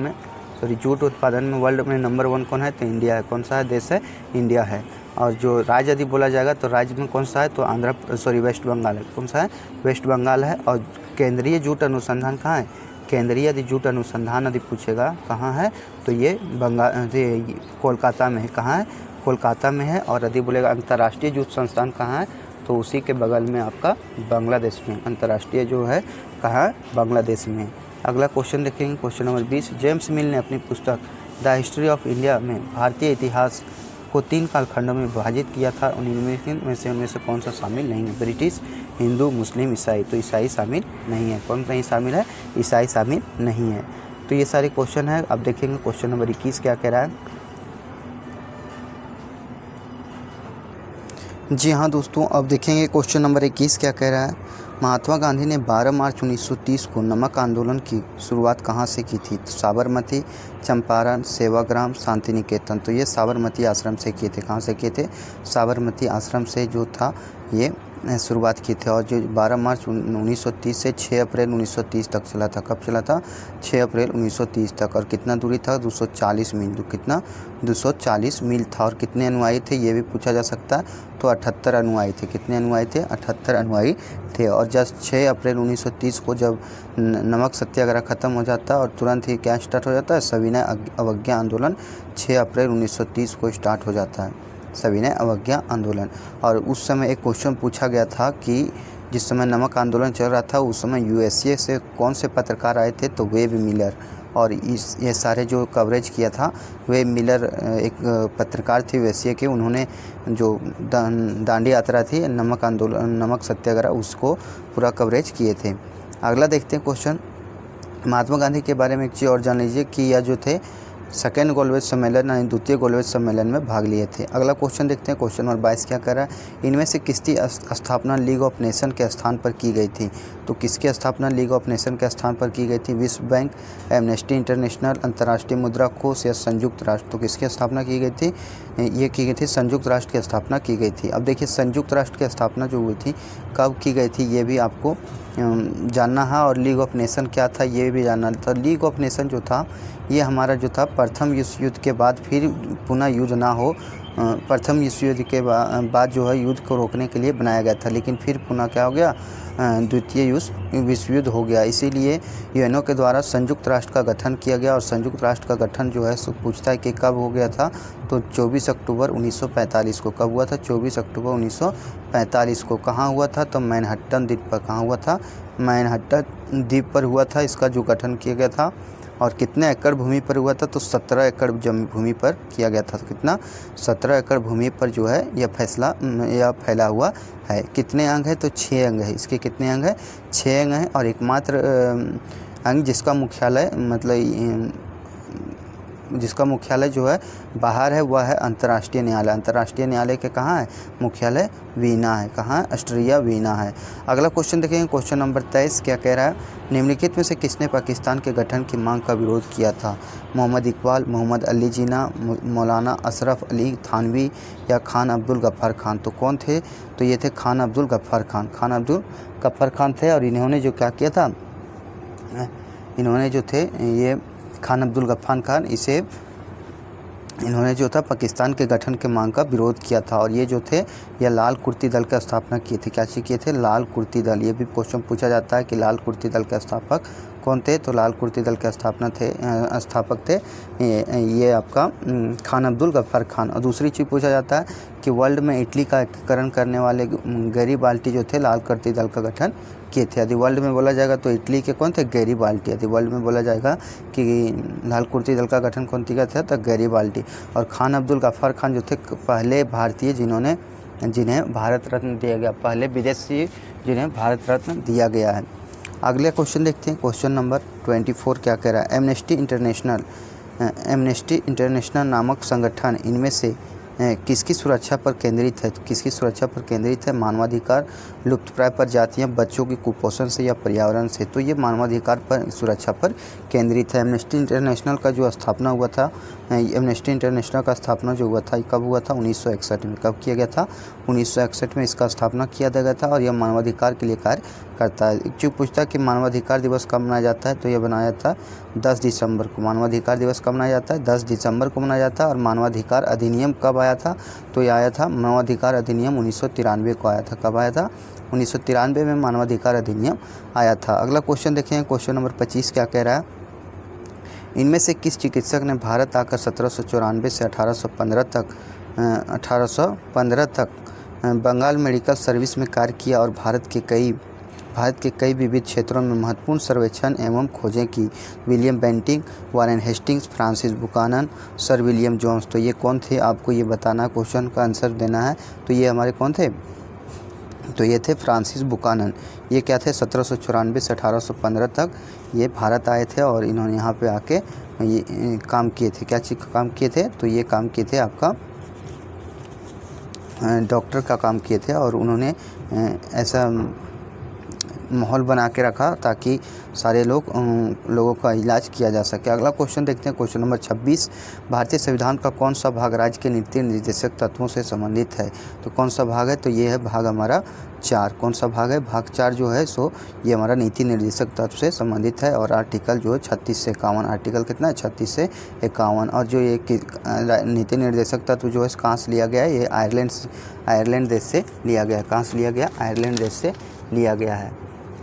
में वर्ल्ड में नंबर 1 कौन है, तो इंडिया है। कौन सा है देश है, इंडिया है। और जो राज्य यदि बोला जाएगा तो राज्य में कौन सा है, तो वेस्ट बंगाल है। कौन सा है, वेस्ट बंगाल है। और केंद्रीय जूट अनुसंधान कहाँ है, केंद्रीय यदि जूट अनुसंधान यदि पूछेगा कहाँ है, तो ये कोलकाता में है। कहाँ है, कोलकाता में है। और यदि बोलेगा अंतर्राष्ट्रीय जूट संस्थान कहाँ है, तो उसी के बगल में आपका बांग्लादेश में अंतर्राष्ट्रीय जो है कहाँ, बांग्लादेश में। अगला क्वेश्चन देखेंगे, क्वेश्चन नंबर 20। जेम्स मिल ने अपनी पुस्तक द हिस्ट्री ऑफ इंडिया में भारतीय इतिहास को 3 कालखंडों में विभाजित किया था। उनमें से कौन सा शामिल नहीं है? ब्रिटिश, हिंदू, मुस्लिम, ईसाई। तो ईसाई शामिल नहीं है। कौन नहीं शामिल है? ईसाई शामिल नहीं है। तो ये सारे क्वेश्चन है। अब देखेंगे क्वेश्चन नंबर 21 क्या कह रहा है। जी हाँ दोस्तों, अब देखेंगे क्वेश्चन नंबर 21 क्या कह रहा है। महात्मा गांधी ने 12 मार्च 1930 को नमक आंदोलन की शुरुआत कहाँ से की थी? तो साबरमती, चंपारण, सेवाग्राम, शांति निकेतन। तो ये साबरमती आश्रम से किए थे। कहाँ से किए थे? साबरमती आश्रम से जो था ये शुरुआत की थी। और जो 12 मार्च 1930 से 6 अप्रैल 1930 तक चला था। कब चला था? 6 अप्रैल 1930 तक। और कितना दूरी था? 240 मील। कितना? 240 मील था। और कितने अनुयायी थे ये भी पूछा जा सकता है। तो 78 अनुयायी थे। कितने अनुयायी थे? 78 अनुयायी थे। और जस्ट 6 अप्रैल 1930 को जब नमक सत्याग्रह ख़त्म हो जाता है और तुरंत ही क्या स्टार्ट हो जाता है? सविनय अवज्ञा आंदोलन 6 अप्रैल 1930 को स्टार्ट हो जाता है, सविनय अवज्ञा आंदोलन। और उस समय एक क्वेश्चन पूछा गया था कि जिस समय नमक आंदोलन चल रहा था उस समय यूएसए से कौन से पत्रकार आए थे? तो वेब मिलर। और ये सारे जो कवरेज किया था वेब मिलर एक पत्रकार थे यूएसए के। उन्होंने जो दांडी यात्रा थी नमक आंदोलन, नमक सत्याग्रह, उसको पूरा कवरेज किए थे। अगला देखते हैं क्वेश्चन। महात्मा गांधी के बारे में एक चीज़ और जान लीजिए कि यह जो थे सेकेंड गोलवेज सम्मेलन यानी द्वितीय गोलवेज सम्मेलन में भाग लिए थे। अगला क्वेश्चन देखते हैं, क्वेश्चन नंबर 22 क्या कर रहा है। इनमें से किसकी स्थापना लीग ऑफ नेशन के स्थान पर की गई थी? तो किसकी स्थापना लीग ऑफ नेशन के स्थान पर की गई थी? विश्व बैंक, एमनेस्टी इंटरनेशनल, अंतर्राष्ट्रीय मुद्रा कोष या संयुक्त राष्ट्र। तो किसकी स्थापना की गई थी? ये की गई थी संयुक्त राष्ट्र की स्थापना की गई थी। अब देखिए संयुक्त राष्ट्र की स्थापना जो हुई थी कब की गई थी ये भी आपको जानना है। और लीग ऑफ नेशन क्या था ये भी जानना था। लीग ऑफ नेशन जो था ये हमारा जो था प्रथम विश्व युद्ध के बाद फिर पुनः युद्ध ना हो, प्रथम विश्व युद्ध के बाद जो है युद्ध को रोकने के लिए बनाया गया था। लेकिन फिर पुनः क्या हो गया? द्वितीय विश्व युद्ध हो गया। इसीलिए यूएनओ के द्वारा संयुक्त राष्ट्र का गठन किया गया। और संयुक्त राष्ट्र का गठन जो है सो पूछता है कि कब हो गया था? तो 24 अक्टूबर 1945 को। कब हुआ था? 24 अक्टूबर 1945 को। कहाँ हुआ था? तो मैनहट्टन द्वीप पर। कहाँ हुआ था? मैनहट्टन द्वीप पर हुआ था। इसका जो गठन किया गया था। और कितने एकड़ भूमि पर हुआ था? तो 17 एकड़ भूमि पर किया गया था। तो कितना? 17 एकड़ भूमि पर जो है यह फैसला या फैला हुआ है। कितने अंग है? तो 6 अंग है। इसके कितने अंग है? 6 अंग हैं। और एकमात्र अंग जिसका मुख्यालय जिसका मुख्यालय जो है बाहर है वह है अंतर्राष्ट्रीय न्यायालय। अंतर्राष्ट्रीय न्यायालय के कहाँ है मुख्यालय? वीना है। कहाँ? ऑस्ट्रिया वीना है। अगला क्वेश्चन देखेंगे, क्वेश्चन नंबर 23 क्या कह रहा है। निम्नलिखित में से किसने पाकिस्तान के गठन की मांग का विरोध किया था? मोहम्मद इकबाल, मोहम्मद अली जिन्ना, मौलाना अशरफ अली थानवी या खान अब्दुल गफ्फार खान। तो कौन थे? तो ये थे खान अब्दुल गफ्फार खान। खान अब्दुल गफ्फार खान थे। और इन्होंने जो क्या किया था, इन्होंने जो थे ये खान अब्दुल गफ्फार खान, इन्होंने जो था पाकिस्तान के गठन के मांग का विरोध किया था। और ये जो थे ये लाल कुर्ती दल का स्थापना किए थे। क्या किए थे? लाल कुर्ती दल। ये भी क्वेश्चन पूछा जाता है कि लाल कुर्ती दल के स्थापक कौन थे? तो लाल कुर्ती दल के स्थापक थे ये आपका खान अब्दुल गफ्फार खान। और दूसरी चीज़ पूछा जाता है कि वर्ल्ड में इटली का एकीकरण करने वाले गैरीबाल्टी जो थे लाल कुर्ती दल का गठन किए थे। यदि वर्ल्ड में बोला जाएगा तो इटली के कौन थे? गैरीबाल्टी। यदि वर्ल्ड में बोला जाएगा कि लाल कुर्ती दल का गठन कौन किया था? तो गैरीबाल्टी। और खान अब्दुल गफ्फार खान जो थे पहले भारतीय जिन्हें भारत रत्न दिया गया, पहले विदेशी जिन्हें भारत रत्न दिया गया है। अगले क्वेश्चन देखते हैं, क्वेश्चन नंबर 24 क्या कह रहा है। एमनेस्टी इंटरनेशनल नामक संगठन इनमें से किसकी सुरक्षा पर केंद्रित है? तो किसकी सुरक्षा पर केंद्रित है? मानवाधिकार, लुप्तप्राय प्रजातियां, बच्चों की कुपोषण से या पर्यावरण से। तो ये मानवाधिकार पर सुरक्षा पर केंद्रित है। एमनेस्टी इंटरनेशनल का जो स्थापना हुआ था, एमनेस्टी इंटरनेशनल का स्थापना जो हुआ था कब हुआ था? 1961 में। कब किया गया था? 1961 में इसका स्थापना किया गया था। और यह मानवाधिकार के लिए कार्य करता है। एक चीज़ पूछता है कि मानवाधिकार दिवस कब मनाया जाता है? तो यह बनाया जाता है 10 दिसंबर को। मानवाधिकार दिवस कब मनाया जाता है? 10 दिसंबर को मनाया जाता है। और मानवाधिकार अधिनियम कब आया था? तो यह आया था मानवाधिकार अधिनियम 1993 को आया था। कब आया था? 1993 में मानवाधिकार अधिनियम आया था। अगला क्वेश्चन देखें, क्वेश्चन नंबर 25 क्या कह रहा है। इनमें से किस चिकित्सक ने भारत आकर 1794 से 1815 तक बंगाल मेडिकल सर्विस में कार्य किया और भारत के कई विविध क्षेत्रों में महत्वपूर्ण सर्वेक्षण एवं खोजें की। William Bentinck, Warren Hastings, Francis Buchanan, sir William Jones. तो ये कौन थे, आपको ये बताना, क्वेश्चन का आंसर देना है। तो ये हमारे कौन थे, तो ये थे फ्रांसिस बुकानन। ये क्या थे, 1794 से 1815 तक ये भारत आए थे और इन्होंने यहाँ पे आके ये काम किए थे। क्या चीज़ का काम किए थे, तो ये काम किए थे आपका डॉक्टर का काम किए थे और उन्होंने ऐसा माहौल बना के रखा ताकि सारे लोगों का इलाज किया जा सके। अगला क्वेश्चन देखते हैं, क्वेश्चन नंबर 26। भारतीय संविधान का कौन सा भाग राज्य के नीति निर्देशक तत्वों से संबंधित है। तो कौन सा भाग है, तो ये है भाग हमारा 4। कौन सा भाग है, भाग 4 जो है सो ये हमारा नीति निर्देशक तत्व से संबंधित है। और आर्टिकल जो है 36 से 51, आर्टिकल कितना है, 36 से 51। और जो ये नीति निर्देशक तत्व जो है कहाँ से लिया गया है, ये आयरलैंड देश से लिया गया है। कहाँ से लिया गया, आयरलैंड देश से लिया गया है।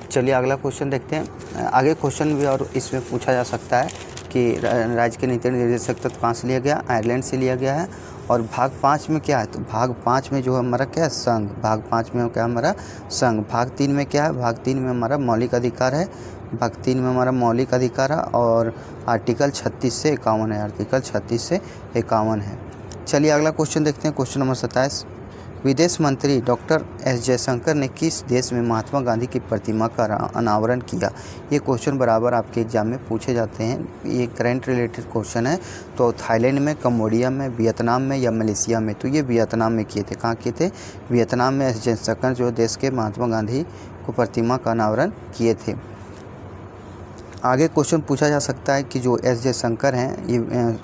चलिए अगला क्वेश्चन देखते हैं। आगे क्वेश्चन भी और इसमें पूछा जा सकता है कि राज्य के नीति निर्देशक तत्व कहाँ से लिया गया, आयरलैंड से लिया गया है। और भाग 5 में क्या है, तो भाग 5 में जो हमारा क्या है, संघ। भाग 5 में क्या हमारा संघ। भाग 3 में क्या है, भाग 3 में हमारा मौलिक अधिकार है। भाग 3 में हमारा मौलिक अधिकार है और आर्टिकल 36 से 51 है। आर्टिकल 36 से 51 है। चलिए अगला क्वेश्चन देखते हैं, क्वेश्चन नंबर 27। विदेश मंत्री डॉक्टर एस जयशंकर ने किस देश में महात्मा गांधी की प्रतिमा का अनावरण किया। ये क्वेश्चन बराबर आपके एग्जाम में पूछे जाते हैं। ये करंट रिलेटेड क्वेश्चन है। तो थाईलैंड में, कंबोडिया में, वियतनाम में या मलेशिया में। तो ये वियतनाम में किए थे। कहाँ किए थे, वियतनाम में एस जयशंकर जो देश के महात्मा गांधी को प्रतिमा का अनावरण किए थे। आगे क्वेश्चन पूछा जा सकता है कि जो एस जयशंकर हैं ये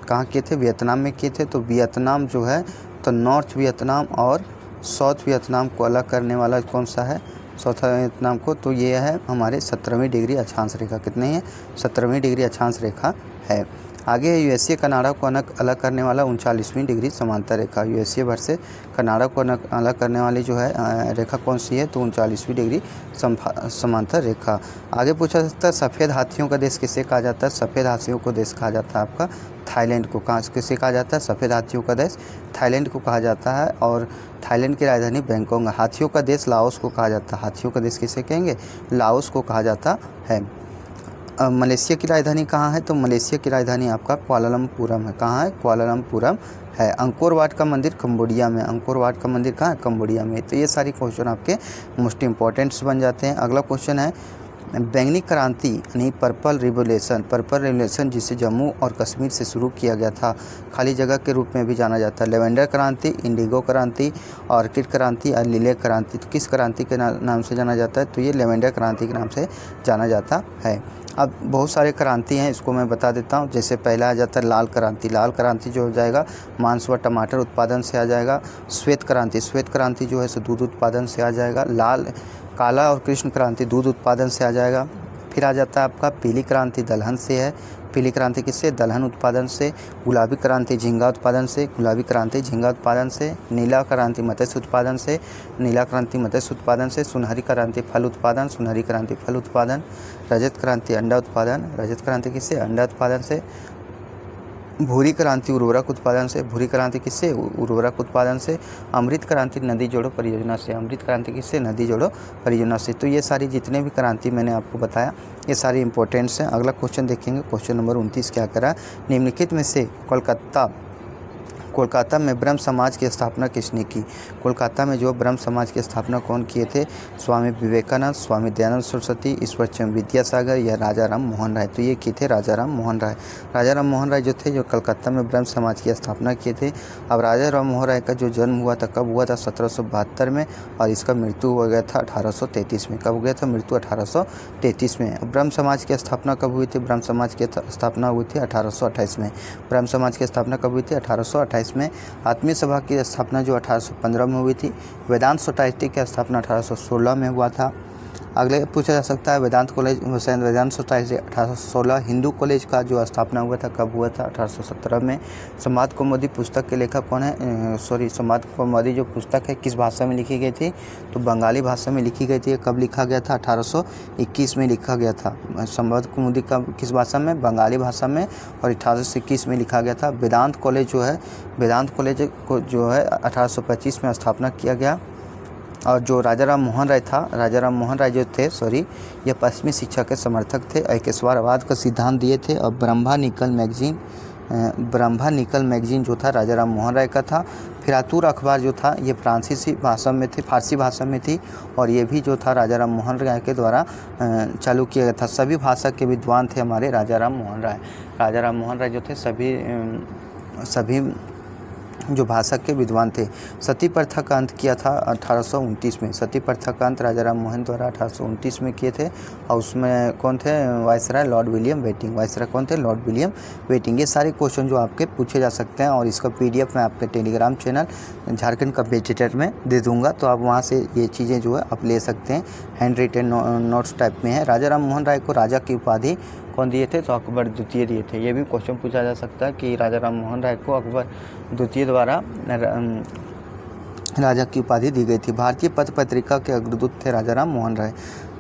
कहाँ किए थे, वियतनाम में किए थे। तो वियतनाम जो है, तो नॉर्थ वियतनाम और साउथ वियतनाम को अलग करने वाला कौन सा है, साउथ वियतनाम को, तो ये है हमारे 17वीं डिग्री अक्षांश रेखा। कितनी है, 17वीं डिग्री अक्षांश रेखा है। आगे है यूएसए कनाडा को अलग करने वाला 39वीं डिग्री समांतर रेखा। यूएसए भर से कनाडा को अलग करने वाली जो है रेखा कौन सी है, तो 39वीं डिग्री समांतर रेखा। आगे पूछा जाता है सफ़ेद हाथियों का देश किसे कहा जाता है। सफ़ेद हाथियों को देश कहा जाता है आपका थाईलैंड को। कहाँ किसे कहा जाता है, सफ़ेद हाथियों का देश थाईलैंड को कहा जाता है। और थाईलैंड की राजधानी बैंकॉक। हाथियों का देश लाओस को कहा जाता है। हाथियों का देश किसे कहेंगे, लाओस को कहा जाता है। मलेशिया की राजधानी कहाँ है, तो मलेशिया की राजधानी आपका कुआलालंपुरम है। कहाँ है, कुआलालंपुरम है। अंकोर वाट का मंदिर कंबोडिया में। अंकोर वाट का मंदिर कहाँ है, कंबोडिया में। तो ये सारी क्वेश्चन आपके मोस्ट इंपॉर्टेंट्स बन जाते हैं। अगला क्वेश्चन है बैंगनी क्रांति यानी पर्पल रिवोल्यूशन जिसे जम्मू और कश्मीर से शुरू किया गया था, खाली जगह के रूप में भी जाना जाता है। लेवेंडर क्रांति, इंडिगो क्रांति, ऑर्किड क्रांति और लिले क्रांति। तो किस क्रांति के नाम से जाना जाता है, तो ये लेवेंडर क्रांति के नाम से जाना जाता है। अब बहुत सारे क्रांति हैं, इसको मैं बता देता हूँ। जैसे पहला आ जाता है लाल क्रांति। लाल क्रांति जो हो जाएगा मांस व टमाटर उत्पादन से आ जाएगा। श्वेत क्रांति जो है सो दूध उत्पादन से आ जाएगा। काला और कृष्ण क्रांति दूध उत्पादन से आ जाएगा। फिर आ जाता है आपका पीली क्रांति दलहन से है। पीली क्रांति किससे, दलहन उत्पादन से। गुलाबी क्रांति झींगा उत्पादन से। गुलाबी क्रांति झींगा उत्पादन से। नीला क्रांति मत्स्य उत्पादन से। नीला क्रांति मत्स्य उत्पादन से। सुनहरी क्रांति फल उत्पादन। सुनहरी क्रांति फल उत्पादन। रजत क्रांति अंडा उत्पादन। रजत क्रांति किससे, अंडा उत्पादन से। भूरी क्रांति उर्वरक उत्पादन से। भूरी क्रांति किससे, उर्वरक उत्पादन से। अमृत क्रांति नदी जोड़ो परियोजना से। अमृत क्रांति किससे, नदी जोड़ो परियोजना से। तो ये सारी जितने भी क्रांति मैंने आपको बताया ये सारी इंपॉर्टेंट्स हैं। अगला क्वेश्चन देखेंगे, क्वेश्चन नंबर 29 क्या करा, निम्नलिखित में से कोलकाता में ब्रह्म समाज की स्थापना किसने की। कोलकाता में जो ब्रह्म समाज की स्थापना कौन किए थे, स्वामी विवेकानंद, स्वामी दयानंद सरस्वती, ईश्वरचंद्र विद्यासागर या राजा राम मोहन राय। तो ये किए थे राजा राम मोहन राय। राजा राम मोहन राय जो थे जो कलकत्ता में ब्रह्म समाज की स्थापना किए थे। अब राजा राम मोहन राय का जो जन्म हुआ था कब हुआ था, 1772 में, और इसका मृत्यु हो गया था 1833 में। कब हो गया था मृत्यु, 1833 में। ब्रह्म समाज की स्थापना कब हुई थी, ब्रह्म समाज की स्थापना हुई थी 1828 में। ब्रह्म समाज की स्थापना कब हुई थी, 1828 में। आत्मीय सभा की स्थापना जो 1815 में हुई थी। वेदांत सोसाइटी की स्थापना 1816 में हुआ था। अगले पूछा जा सकता है वेदांत सोसाइटी 1816। हिंदू कॉलेज का जो स्थापना हुआ था कब हुआ था, 1817 में। संवाद कौमुदी पुस्तक के लेखक कौन है, संवाद कौमुदी जो पुस्तक है किस भाषा में लिखी गई थी, तो बंगाली भाषा में लिखी गई थी। कब लिखा गया था, 1821 में लिखा गया था। संवाद कौमुदी का किस भाषा में, बंगाली भाषा में, और 1821 में लिखा गया था। वेदांत कॉलेज को जो है 1825 में स्थापना किया गया। और जो राजा राम मोहन राय था, राजा राम मोहन राय जो थे ये पश्चिमी शिक्षा के समर्थक थे, एकेश्वरवाद का सिद्धांत दिए थे। और ब्रह्मा निकल मैगजीन जो था राजा राम मोहन राय का था। फिरातूर अखबार जो था ये फारसी भाषा में थी और ये भी जो था राजा राम मोहन राय के द्वारा चालू किया गया था। सभी भाषा के विद्वान थे हमारे राजा राम मोहन राय। राजा राम मोहन राय जो थे सभी जो भाषा के विद्वान थे। सती प्रथा का अंत किया था 1829 में। सती प्रथा का अंत राजा राम मोहन द्वारा 1829 में किए थे। और उसमें कौन थे? Viceroy lord William Bentinck. Viceroy कौन थे? Lord William Bentinck. ये सारे क्वेश्चन जो आपके पूछे जा सकते हैं और इसका PDF मैं आपके टेलीग्राम चैनल झारखंड कम्पिटिटर में दे दूँगा, तो आप वहाँ से ये चीज़ें जो है आप ले सकते हैं। हैंड रिटेन नोट्स टाइप में है। राजा राम मोहन राय को राजा की उपाधि कौन दिए थे? तो अकबर द्वितीय दिए थे। ये भी क्वेश्चन पूछा जा सकता है कि राजा राम मोहन राय को अकबर द्वितीय द्वारा राजा की उपाधि दी गई थी। भारतीय पत्र पत्रिका के अग्रदूत थे राजा राम मोहन राय।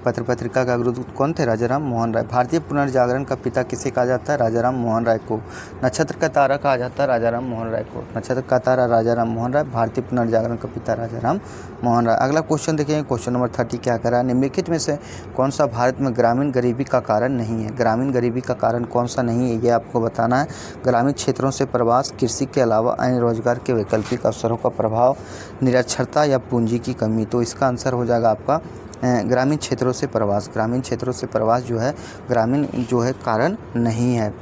पत्र पत्रिका का अग्रदूत कौन थे? राजा राम मोहन राय। भारतीय पुनर्जागरण का पिता किसे कहा जाता है? राजा राम मोहन राय को। नक्षत्र का तारा कहा जाता है राजा राम मोहन राय को। नक्षत्र का तारा राजा राम मोहन राय। भारतीय पुनर्जागरण का पिता राजा राम मोहन राय। अगला क्वेश्चन देखेंगे, क्वेश्चन नंबर 30 क्या कह रहा है? निम्नलिखित में से कौन सा भारत में ग्रामीण गरीबी का कारण नहीं है? ग्रामीण गरीबी का कारण कौन सा नहीं है, ये आपको बताना है। ग्रामीण क्षेत्रों से प्रवास, कृषि के अलावा अन्य रोजगार के वैकल्पिक अवसरों का प्रभाव, निरक्षरता या पूंजी की कमी। तो इसका आंसर हो जाएगा आपका ग्रामीण क्षेत्रों से प्रवास। ग्रामीण क्षेत्रों से प्रवास जो है ग्रामीण जो है कारण नहीं है,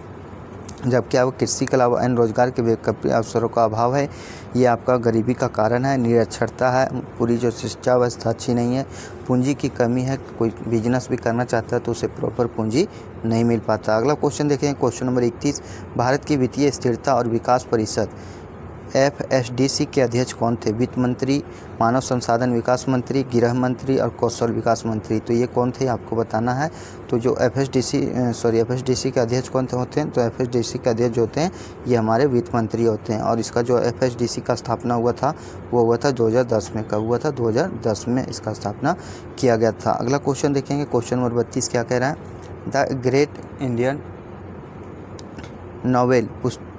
जबकि आपको कृषि के अलावा अन्य रोजगार के वैकल्पिक अवसरों का अभाव है, ये आपका गरीबी का कारण है। निरक्षरता है, पूरी जो शिक्षा व्यवस्था अच्छी नहीं है। पूंजी की कमी है, कोई बिजनेस भी करना चाहता है तो उसे प्रॉपर पूंजी नहीं मिल पाता। अगला क्वेश्चन देखें, क्वेश्चन नंबर 31। भारत की वित्तीय स्थिरता और विकास परिषद FSDC के अध्यक्ष कौन थे? वित्त मंत्री, मानव संसाधन विकास मंत्री, गृह मंत्री और कौशल विकास मंत्री। तो ये कौन थे आपको बताना है। तो जो FSDC के अध्यक्ष कौन होते हैं? तो FSDC के अध्यक्ष जो होते हैं ये हमारे वित्त मंत्री होते हैं। और इसका जो FSDC का स्थापना हुआ था वो हुआ था 2010 में। कब हुआ था? 2010 में इसका स्थापना किया गया था। अगला क्वेश्चन देखेंगे, क्वेश्चन नंबर 32 क्या कह रहा है? द ग्रेट इंडियन नॉवेल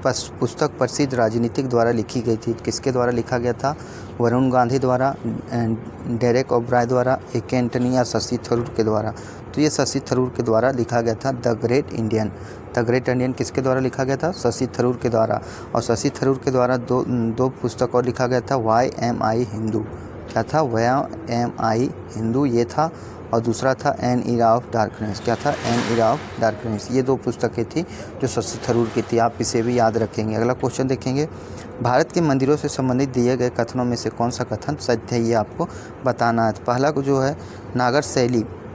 पुस्तक प्रसिद्ध राजनीतिक द्वारा लिखी गई थी। किसके द्वारा लिखा गया था? वरुण गांधी द्वारा, डेरेक ओब्राय द्वारा, AK एंटनी या शशि थरूर के द्वारा। तो ये शशि थरूर के द्वारा लिखा गया था द ग्रेट इंडियन किसके द्वारा लिखा गया था? शशि थरूर के द्वारा। और शशि थरूर के द्वारा दो पुस्तक और लिखा गया था। Why Am I Hindu? क्या था? Why Am I Hindu ये था। और दूसरा था एन इरा ऑफ डार्कनेस। क्या था? N era of darkness. ये दो पुस्तकें थी जो शशि थरूर की थी, आप इसे भी याद रखेंगे। अगला क्वेश्चन देखेंगे, भारत के मंदिरों से संबंधित दिए गए कथनों में से कौन सा कथन सत्य है, ये आपको बताना है। तो पहला जो है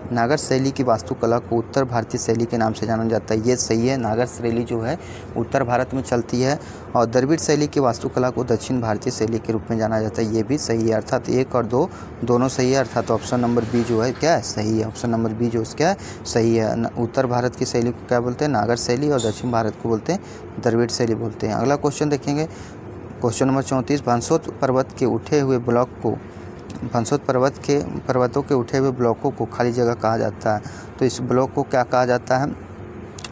नागर शैली की वास्तुकला को उत्तर भारतीय शैली के नाम से जाना जाता है। ये सही है, नागर शैली जो है उत्तर भारत में चलती है। और द्रविड़ शैली की वास्तुकला को दक्षिण भारतीय शैली के रूप में जाना जाता है। ये भी सही है, अर्थात 1 और 2 दोनों सही है। अर्थात ऑप्शन नंबर बी जो है क्या है? सही है। ऑप्शन नंबर बी जो क्या है? सही है। उत्तर भारत की शैली को क्या बोलते हैं? नागर शैली। और दक्षिण भारत को बोलते हैं द्रविड़ शैली बोलते हैं। अगला क्वेश्चन देखेंगे, क्वेश्चन नंबर 34। पर्वतों के उठे हुए ब्लॉकों को खाली जगह कहा जाता है। तो इस ब्लॉक को क्या कहा जाता है?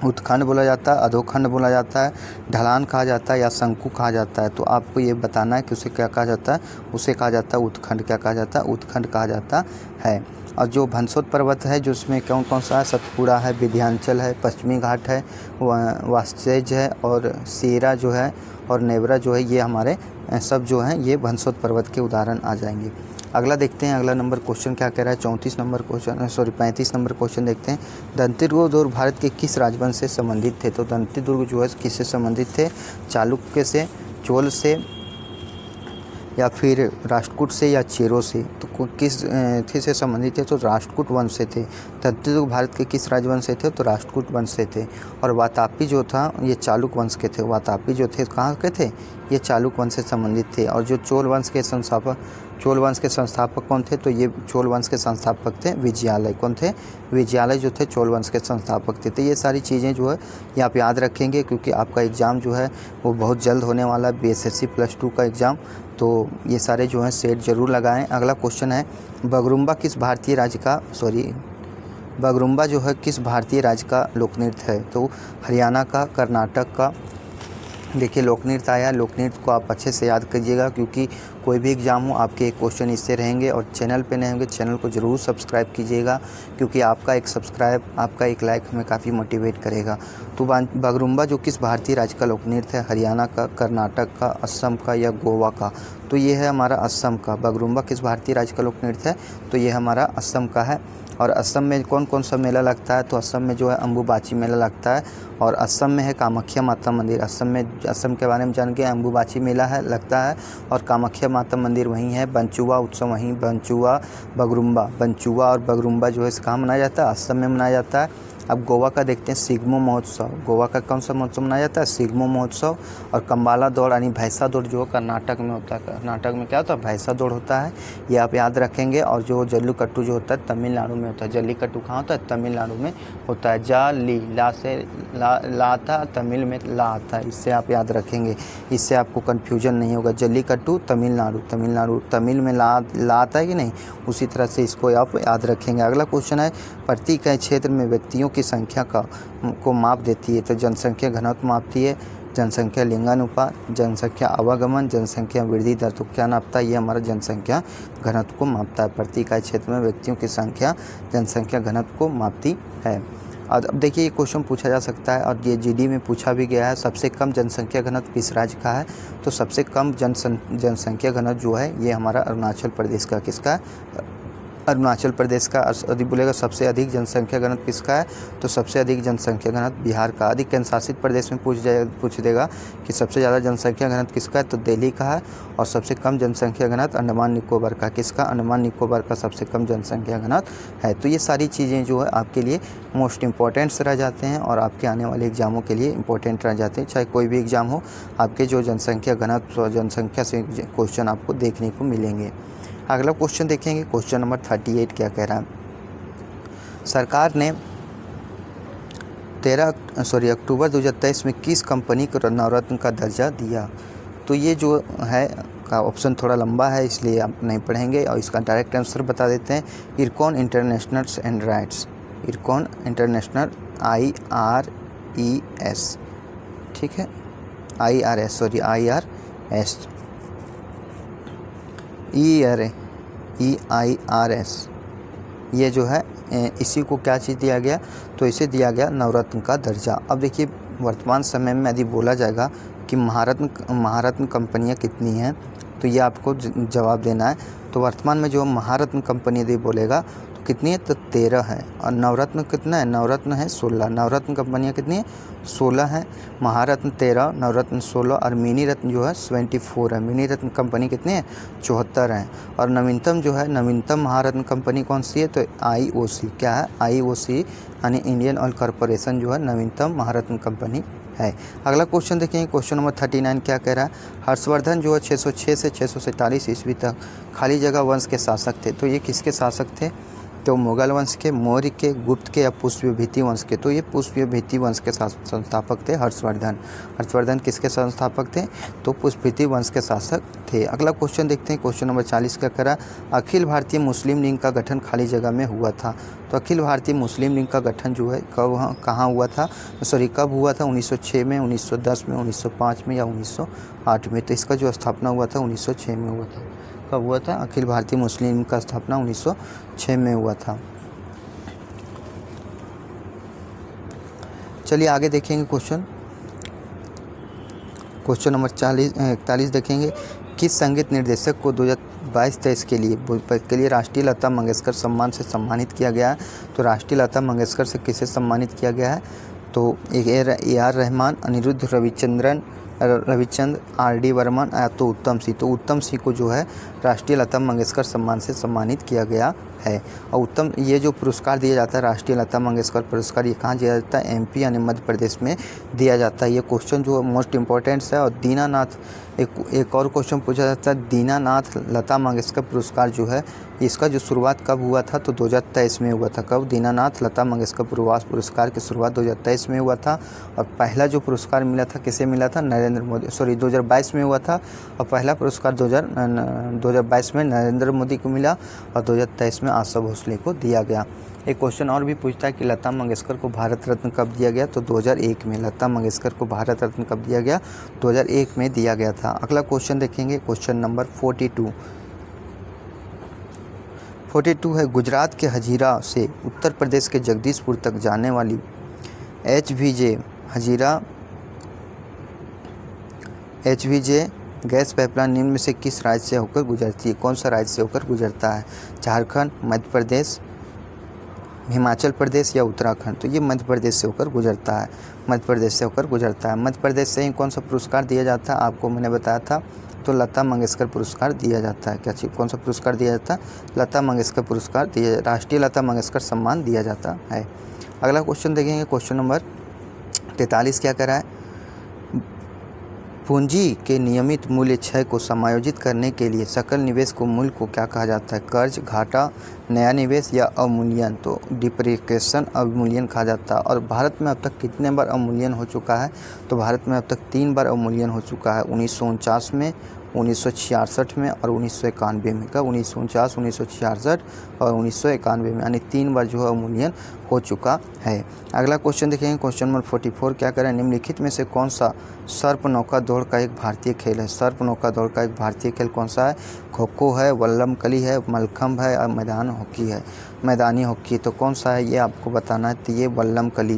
उत्खंड बोला जाता है, अधोखंड बोला जाता है, ढलान कहा जाता है या शंकु कहा जाता है। तो आपको ये बताना है कि उसे क्या कहा जाता है। उसे कहा जाता है उत्खंड। क्या कहा जाता है? उत्खंड कहा जाता है। और जो भंसोद पर्वत है, जो उसमें कौन कौन सा है? सतपुड़ा है, विंध्याचल है, पश्चिमी घाट है, वास्तेज है और सेरा जो है और नेवरा जो है, ये हमारे सब जो हैं ये भंसोद पर्वत के उदाहरण आ जाएंगे। अगला देखते हैं, अगला नंबर क्वेश्चन क्या कह रहा है? 35 नंबर क्वेश्चन देखते हैं। दंतिदुर्ग भारत के किस राजवंश से संबंधित थे? तो दंतिदुर्ग जो है किससे संबंधित थे? चालुक्य से, चोल से या फिर राष्ट्रकूट से या चेरों से। तो किस थे से संबंधित थे? तो राष्ट्रकूट वंश से थे। दंतिदुर्ग भारत के किस राजवंश से थे? तो राष्ट्रकूट वंश से थे। और वातापी जो था ये चालुक वंश के थे। वातापी जो थे कहाँ के थे? ये चालुक वंश से संबंधित थे। और जो चोल वंश के संस्थापक कौन थे? तो ये चोल वंश के संस्थापक थे विजयालय। कौन थे? विजयालय जो थे चोल वंश के संस्थापक थे। तो ये सारी चीज़ें जो है ये आप याद रखेंगे, क्योंकि आपका एग्ज़ाम जो है वो बहुत जल्द होने वाला है, BSSC +2 का एग्ज़ाम। तो ये सारे जो हैं सेट ज़रूर लगाएं। अगला क्वेश्चन है, बगरुम्बा जो है किस भारतीय राज्य का लोक नृत्य है? तो हरियाणा का, कर्नाटक का, देखिए लोक नृत्य आया। लोक नृत्य को आप अच्छे से याद कीजिएगा, क्योंकि कोई भी एग्ज़ाम हो आपके एक क्वेश्चन इससे रहेंगे। और चैनल पे नए होंगे चैनल को ज़रूर सब्सक्राइब कीजिएगा, क्योंकि आपका एक सब्सक्राइब, आपका एक लाइक हमें काफ़ी मोटिवेट करेगा। तो बागरुम्बा जो किस भारतीय राज्य का लोक नृत्य है? हरियाणा का, कर्नाटक का, असम का या गोवा का? तो ये है हमारा असम का। बागरुम्बा किस भारतीय राज्य का लोक नृत्य है? तो ये हमारा असम का है। और असम में कौन कौन सा मेला लगता है? तो असम में जो है अम्बुबाची मेला लगता है, और असम में है कामाख्या माता मंदिर। असम के बारे में जान के, अम्बुबाची मेला है लगता है, और कामाख्या माता मंदिर वहीं है। बंचुआ उत्सव वहीं, बंचुआ और बगरुम्बा जो है कहाँ मनाया जाता है? असम में मनाया जाता है। अब गोवा का देखते हैं, सिग्मो महोत्सव। गोवा का कौन सा महोत्सव मनाया जाता है? सिग्मो महोत्सव। और कम्बाला दौड़ यानी भैंसा दौड़ जो कर्नाटक में होता है। कर्नाटक में क्या होता है? भैंसा दौड़ होता है, ये आप याद रखेंगे। और जो जल्लीकट्टू जो होता है तमिलनाडु में होता है। जल्लीकट्टू कहाँ होता है? तमिलनाडु में होता है। ला से ला आता, तमिल में ला आता है, इससे आप याद रखेंगे, इससे आपको कन्फ्यूजन नहीं होगा। जल्लीकट्टू तमिलनाडु, तमिल में ला आता है कि नहीं, उसी तरह से इसको आप याद रखेंगे। अगला क्वेश्चन है, प्रति इकाई क्षेत्र में व्यक्तियों की संख्या को माप देती है। तो जनसंख्या घनत्व मापती है, जनसंख्या लिंगानुपात, जनसंख्या आवागमन, जनसंख्या वृद्धि दर। तो क्या नापता है? ये हमारा जनसंख्या घनत्व को मापता है। प्रति इकाई क्षेत्र में व्यक्तियों की संख्या जनसंख्या घनत्व को मापती है। और अब देखिए ये क्वेश्चन पूछा जा सकता है, और ये जीडी में पूछा भी गया है, सबसे कम जनसंख्या घनत्व किस राज्य का है? तो सबसे कम जनसंख्या घनत्व जो है ये हमारा अरुणाचल प्रदेश का। किसका है? अरुणाचल प्रदेश का। यदि बोलेगा सबसे अधिक जनसंख्या घनत्व किसका है? तो सबसे अधिक जनसंख्या घनत्व बिहार का। अधिक केंद्र शासित प्रदेश में पूछ देगा कि सबसे ज़्यादा जनसंख्या घनत्व किसका है? तो दिल्ली का है। और सबसे कम जनसंख्या घनत्व अंडमान निकोबार का। किसका? अंडमान निकोबार का सबसे कम जनसंख्या घनत्व है। तो ये सारी चीज़ें जो है आपके लिए मोस्ट इंपॉर्टेंट्स रह जाते हैं, और आपके आने वाले एग्जामों के लिए इंपॉर्टेंट रह जाते हैं। चाहे कोई भी एग्ज़ाम हो, आपके जो जनसंख्या घनत्व, जनसंख्या से क्वेश्चन आपको देखने को मिलेंगे। अगला क्वेश्चन देखेंगे, क्वेश्चन नंबर 38 क्या कह रहा है? सरकार ने अक्टूबर 2023 में किस कंपनी को नवरत्न का दर्जा दिया? तो ये जो है का ऑप्शन थोड़ा लंबा है, इसलिए आप नहीं पढ़ेंगे, और इसका डायरेक्ट आंसर बता देते हैं। IRCON international and rights, IRCON international, IRES, ठीक है, IRS, EIRS, ये जो है इसी को क्या चीज़ दिया गया? तो इसे दिया गया नवरत्न का दर्जा। अब देखिए वर्तमान समय में यदि बोला जाएगा कि महारत्न कंपनियां कितनी हैं, तो ये आपको जवाब देना है। तो वर्तमान में जो महारत्न कंपनी यदि बोलेगा तो कितनी है? तो 13 है। और नवरत्न कितना है? नवरत्न है 16। नवरत्न कंपनियां कितनी है? 16 है। महारत्न 13, नवरत्न 16, और मिनी रत्न जो है 74 है। मिनी रत्न कंपनी कितनी है? 74 है। और नवीनतम जो है, नवीनतम महारत्न कंपनी कौन सी है? तो IOC। क्या है? IOC यानी इंडियन ऑयल कॉरपोरेशन जो है नवीनतम महारत्न कंपनी है। अगला क्वेश्चन देखेंगे, क्वेश्चन नंबर 39 क्या कह रहा है? हर्षवर्धन जो है 606 से 647 ईस्वी तक खाली जगह वंश के शासक थे। तो ये किसके शासक थे? तो मुगल वंश के, मौर्य के, गुप्त के या पुष्पभीति वंश के? तो ये पुष्पभीति वंश के संस्थापक थे हर्षवर्धन। हर्षवर्धन किसके संस्थापक थे? तो पुष्पभीति वंश के शासक थे। अगला क्वेश्चन देखते हैं, क्वेश्चन नंबर 40 क्या करा? अखिल भारतीय मुस्लिम लीग का गठन खाली जगह में हुआ था। तो अखिल भारतीय मुस्लिम लीग का गठन जो है कहाँ हुआ था? कब हुआ था? 1906 में, 1910 में, 1905 में या 1908 में? तो इसका जो स्थापना हुआ था 1906 में हुआ था। कब हुआ था? अखिल भारतीय मुस्लिम लीग का स्थापना 1906 में हुआ था। चलिए आगे देखेंगे क्वेश्चन नंबर 41 देखेंगे। किस संगीत निर्देशक को 2022-23 के लिए राष्ट्रीय लता मंगेशकर सम्मान से सम्मानित किया गया है? तो राष्ट्रीय लता मंगेशकर से किसे सम्मानित किया गया है? तो AR रहमान, अनिरुद्ध रविचंद्र, RD बर्मन या तो उत्तम सिंह। तो उत्तम सिंह को जो है राष्ट्रीय लता मंगेशकर सम्मान से सम्मानित किया गया है। और ये जो पुरस्कार दिया जाता है राष्ट्रीय लता मंगेशकर पुरस्कार, ये कहाँ दिया जाता है? MP यानी मध्य प्रदेश में दिया जाता है। ये क्वेश्चन जो मोस्ट इम्पोर्टेंट्स है। और दीनानाथ, एक और क्वेश्चन पूछा जाता है, दीनानाथ लता मंगेशकर पुरस्कार जो है इसका जो शुरुआत कब हुआ था? तो 2023 में हुआ था। कब? दीनानाथ लता मंगेशकर पुरस्कार की शुरुआत 2023 में हुआ था। और पहला जो पुरस्कार मिला था किसे मिला था? नरेंद्र मोदी 2022 में हुआ था, और पहला पुरस्कार 2022 में नरेंद्र मोदी को मिला और 2023 में आशा भोसले को दिया गया। एक क्वेश्चन और भी पूछता है कि लता मंगेशकर को भारत रत्न कब दिया गया, तो 2001 में। लता मंगेशकर को भारत रत्न कब दिया गया, 2001 में दिया गया था। अगला क्वेश्चन देखेंगे, क्वेश्चन नंबर 42 है, गुजरात के हजीरा से उत्तर प्रदेश के जगदीशपुर तक जाने वाली HVJ गैस पाइपलाइन निम्न में से किस राज्य से होकर गुजरती है? कौन सा राज्य से होकर गुजरता है? झारखंड, मध्य प्रदेश, हिमाचल प्रदेश या उत्तराखंड? तो ये मध्य प्रदेश से होकर गुजरता है, मध्य प्रदेश से होकर गुजरता है। मध्य प्रदेश से ही कौन सा पुरस्कार दिया जाता है, आपको मैंने बताया था, तो लता मंगेशकर पुरस्कार दिया जाता है। क्या चीज़, कौन सा पुरस्कार दिया जाता है? लता मंगेशकर पुरस्कार दिया, राष्ट्रीय लता मंगेशकर सम्मान दिया जाता है। अगला क्वेश्चन देखेंगे, क्वेश्चन नंबर 43 क्या कह रहा है, पूंजी के नियमित मूल्य क्षय को समायोजित करने के लिए सकल निवेश को मूल्य को क्या कहा जाता है? कर्ज, घाटा, नया निवेश या अवमूल्यन? तो डिप्रिसिएशन, अवमूल्यन कहा जाता है। और भारत में अब तक कितने बार अवमूल्यन हो चुका है? तो भारत में अब तक 3 बार अवमूल्यन हो चुका है, 1949 में, 1966 में और 1991 में। का 1949, 1966 और 1991 में, यानी 3 बार जो है अवमूल्यन हो चुका है। अगला क्वेश्चन देखेंगे, क्वेश्चन नंबर 44 क्या करें, निम्नलिखित में से कौन सा सर्प नौका दौड़ का एक भारतीय खेल है? सर्प नौका दौड़ का एक भारतीय खेल कौन सा है? खो खो है, वल्लमकली है, मलखम्ब है और मैदानी हॉकी। तो कौन सा है ये आपको बताना है। तो ये वल्लमकली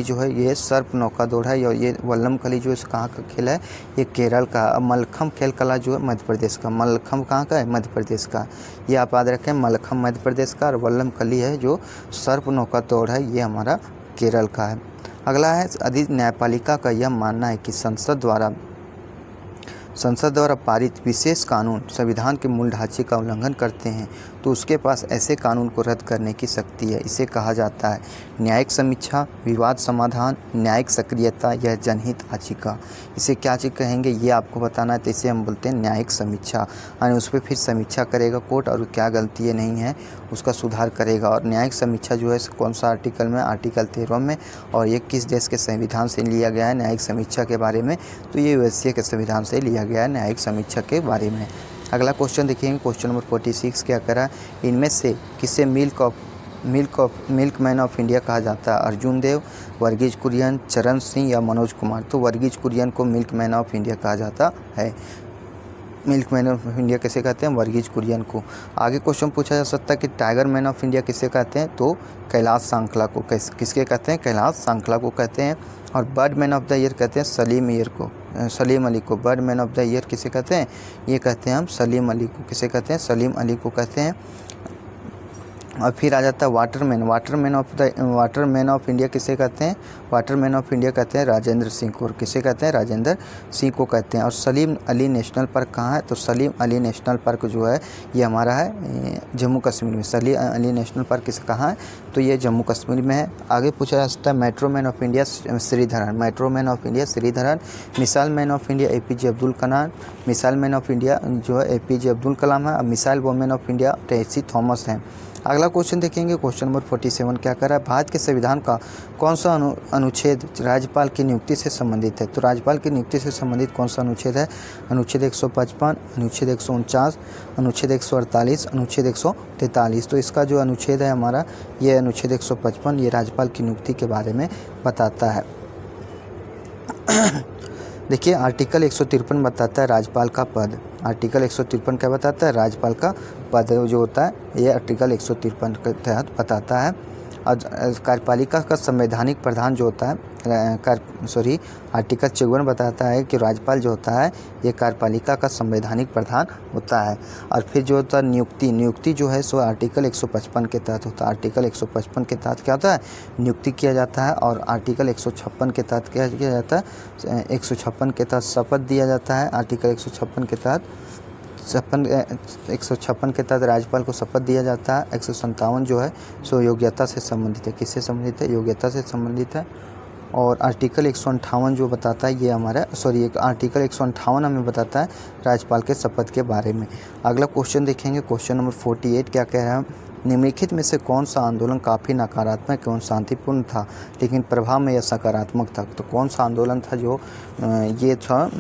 जो है ये सर्प नौका दौड़ है, और ये वल्लमकली जो है कहाँ का खेल है? ये केरल का। अब मलखम्ब खेल कला जो है मध्य प्रदेश का। मलखम्ब कहाँ का है? मध्य प्रदेश का। ये आप याद रखें, मलखम्ब मध्य प्रदेश का और वल्लमकली है जो सर्प नौका दौड़ है, ये हमारा केरल का है। अगला है, अधिक न्यायपालिका का यह मानना है कि संसद द्वारा पारित विशेष कानून संविधान के मूल ढांचे का उल्लंघन करते हैं, तो उसके पास ऐसे कानून को रद्द करने की शक्ति है। इसे कहा जाता है न्यायिक समीक्षा, विवाद समाधान, न्यायिक सक्रियता या जनहित याचिका। इसे क्या चीज़ कहेंगे ये आपको बताना है। तो इसे हम बोलते हैं न्यायिक समीक्षा, यानी उस पर फिर समीक्षा करेगा कोर्ट और क्या गलती है नहीं है उसका सुधार करेगा। और न्यायिक समीक्षा जो है कौन सा आर्टिकल में? आर्टिकल 13 में। और ये किस देश के संविधान से लिया गया है न्यायिक समीक्षा के बारे में? तो ये यूएसए के संविधान से लिया गया है न्यायिक समीक्षा के बारे में। अगला क्वेश्चन देखेंगे, क्वेश्चन नंबर 46 क्या करा, इनमें से किसे मिल्कमैन ऑफ इंडिया कहा जाता है? अर्जुन देव, वर्गीज कुरियन, चरण सिंह या मनोज कुमार? तो वर्गीज कुरियन को मिल्कमैन ऑफ इंडिया कहा जाता है। मिल्कमैन ऑफ इंडिया किसे कहते हैं? वर्गीज कुरियन को। आगे क्वेश्चन पूछा जा सकता है कि टाइगर मैन ऑफ इंडिया किसे कहते हैं? तो कैलाश सांखला को। किसके कहते हैं? कैलाश सांखला को कहते हैं। और bird man of the year कहते हैं सलीम अली को। Bird man of the year किसे कहते हैं? ये कहते हैं हम सलीम अली को। किसे कहते हैं? सलीम अली को कहते हैं। और फिर आ जाता है वाटरमैन ऑफ इंडिया किसे कहते हैं? वाटरमैन ऑफ इंडिया कहते हैं राजेंद्र सिंह को। और किसे कहते हैं? राजेंद्र सिंह को कहते हैं। और सलीम अली नेशनल पार्क कहाँ है? तो सलीम अली नेशनल पार्क जो है ये हमारा है जम्मू कश्मीर में। सलीम अली नेशनल पार्क किसे कहाँ है? तो ये जम्मू कश्मीर में है। आगे पूछा जा सकता है metro man of India Sreedharan. Missile man of India APJ Abdul Kalam. Missile man of India जो है APJ अब्दुल कलाम है। और missile women of India Tessy Thomas हैं। अगला क्वेश्चन देखेंगे, क्वेश्चन नंबर 47 क्या कर रहा है, भारत के संविधान का कौन सा अनुच्छेद राज्यपाल की नियुक्ति से संबंधित है? तो राज्यपाल की नियुक्ति से संबंधित कौन सा अनुच्छेद है? अनुच्छेद 155, अनुच्छेद 149, अनुच्छेद 148, अनुच्छेद 143। तो इसका जो अनुच्छेद है हमारा ये अनुच्छेद 155, ये राज्यपाल की नियुक्ति के बारे में बताता है। देखिए आर्टिकल 153 बताता है राज्यपाल का पद। आर्टिकल 153 क्या बताता है? राज्यपाल का पद जो होता है ये आर्टिकल 153 के तहत बताता है। और कार्यपालिका का संवैधानिक प्रधान जो होता है आर्टिकल 54 बताता है कि राज्यपाल जो होता है ये कार्यपालिका का संवैधानिक प्रधान होता है। और फिर जो होता है नियुक्ति जो है सो आर्टिकल 155 के तहत होता है। आर्टिकल 155 के तहत क्या होता है? नियुक्ति किया जाता है। और आर्टिकल 156 के तहत क्या किया जाता है? 156 के तहत शपथ दिया जाता है। आर्टिकल 156 के तहत 156 के तहत राज्यपाल को शपथ दिया जाता है। 157 जो है सो योग्यता से संबंधित है। किससे संबंधित है? योग्यता से संबंधित है। और आर्टिकल 158 जो बताता है ये हमारा आर्टिकल 158 हमें बताता है राज्यपाल के शपथ के बारे में। अगला क्वेश्चन देखेंगे, क्वेश्चन नंबर 48 क्या कह रहा है, निम्नलिखित में से कौन सा आंदोलन काफ़ी नकारात्मक एवं शांतिपूर्ण था लेकिन प्रभाव में यह सकारात्मक था? तो कौन सा आंदोलन था जो ये था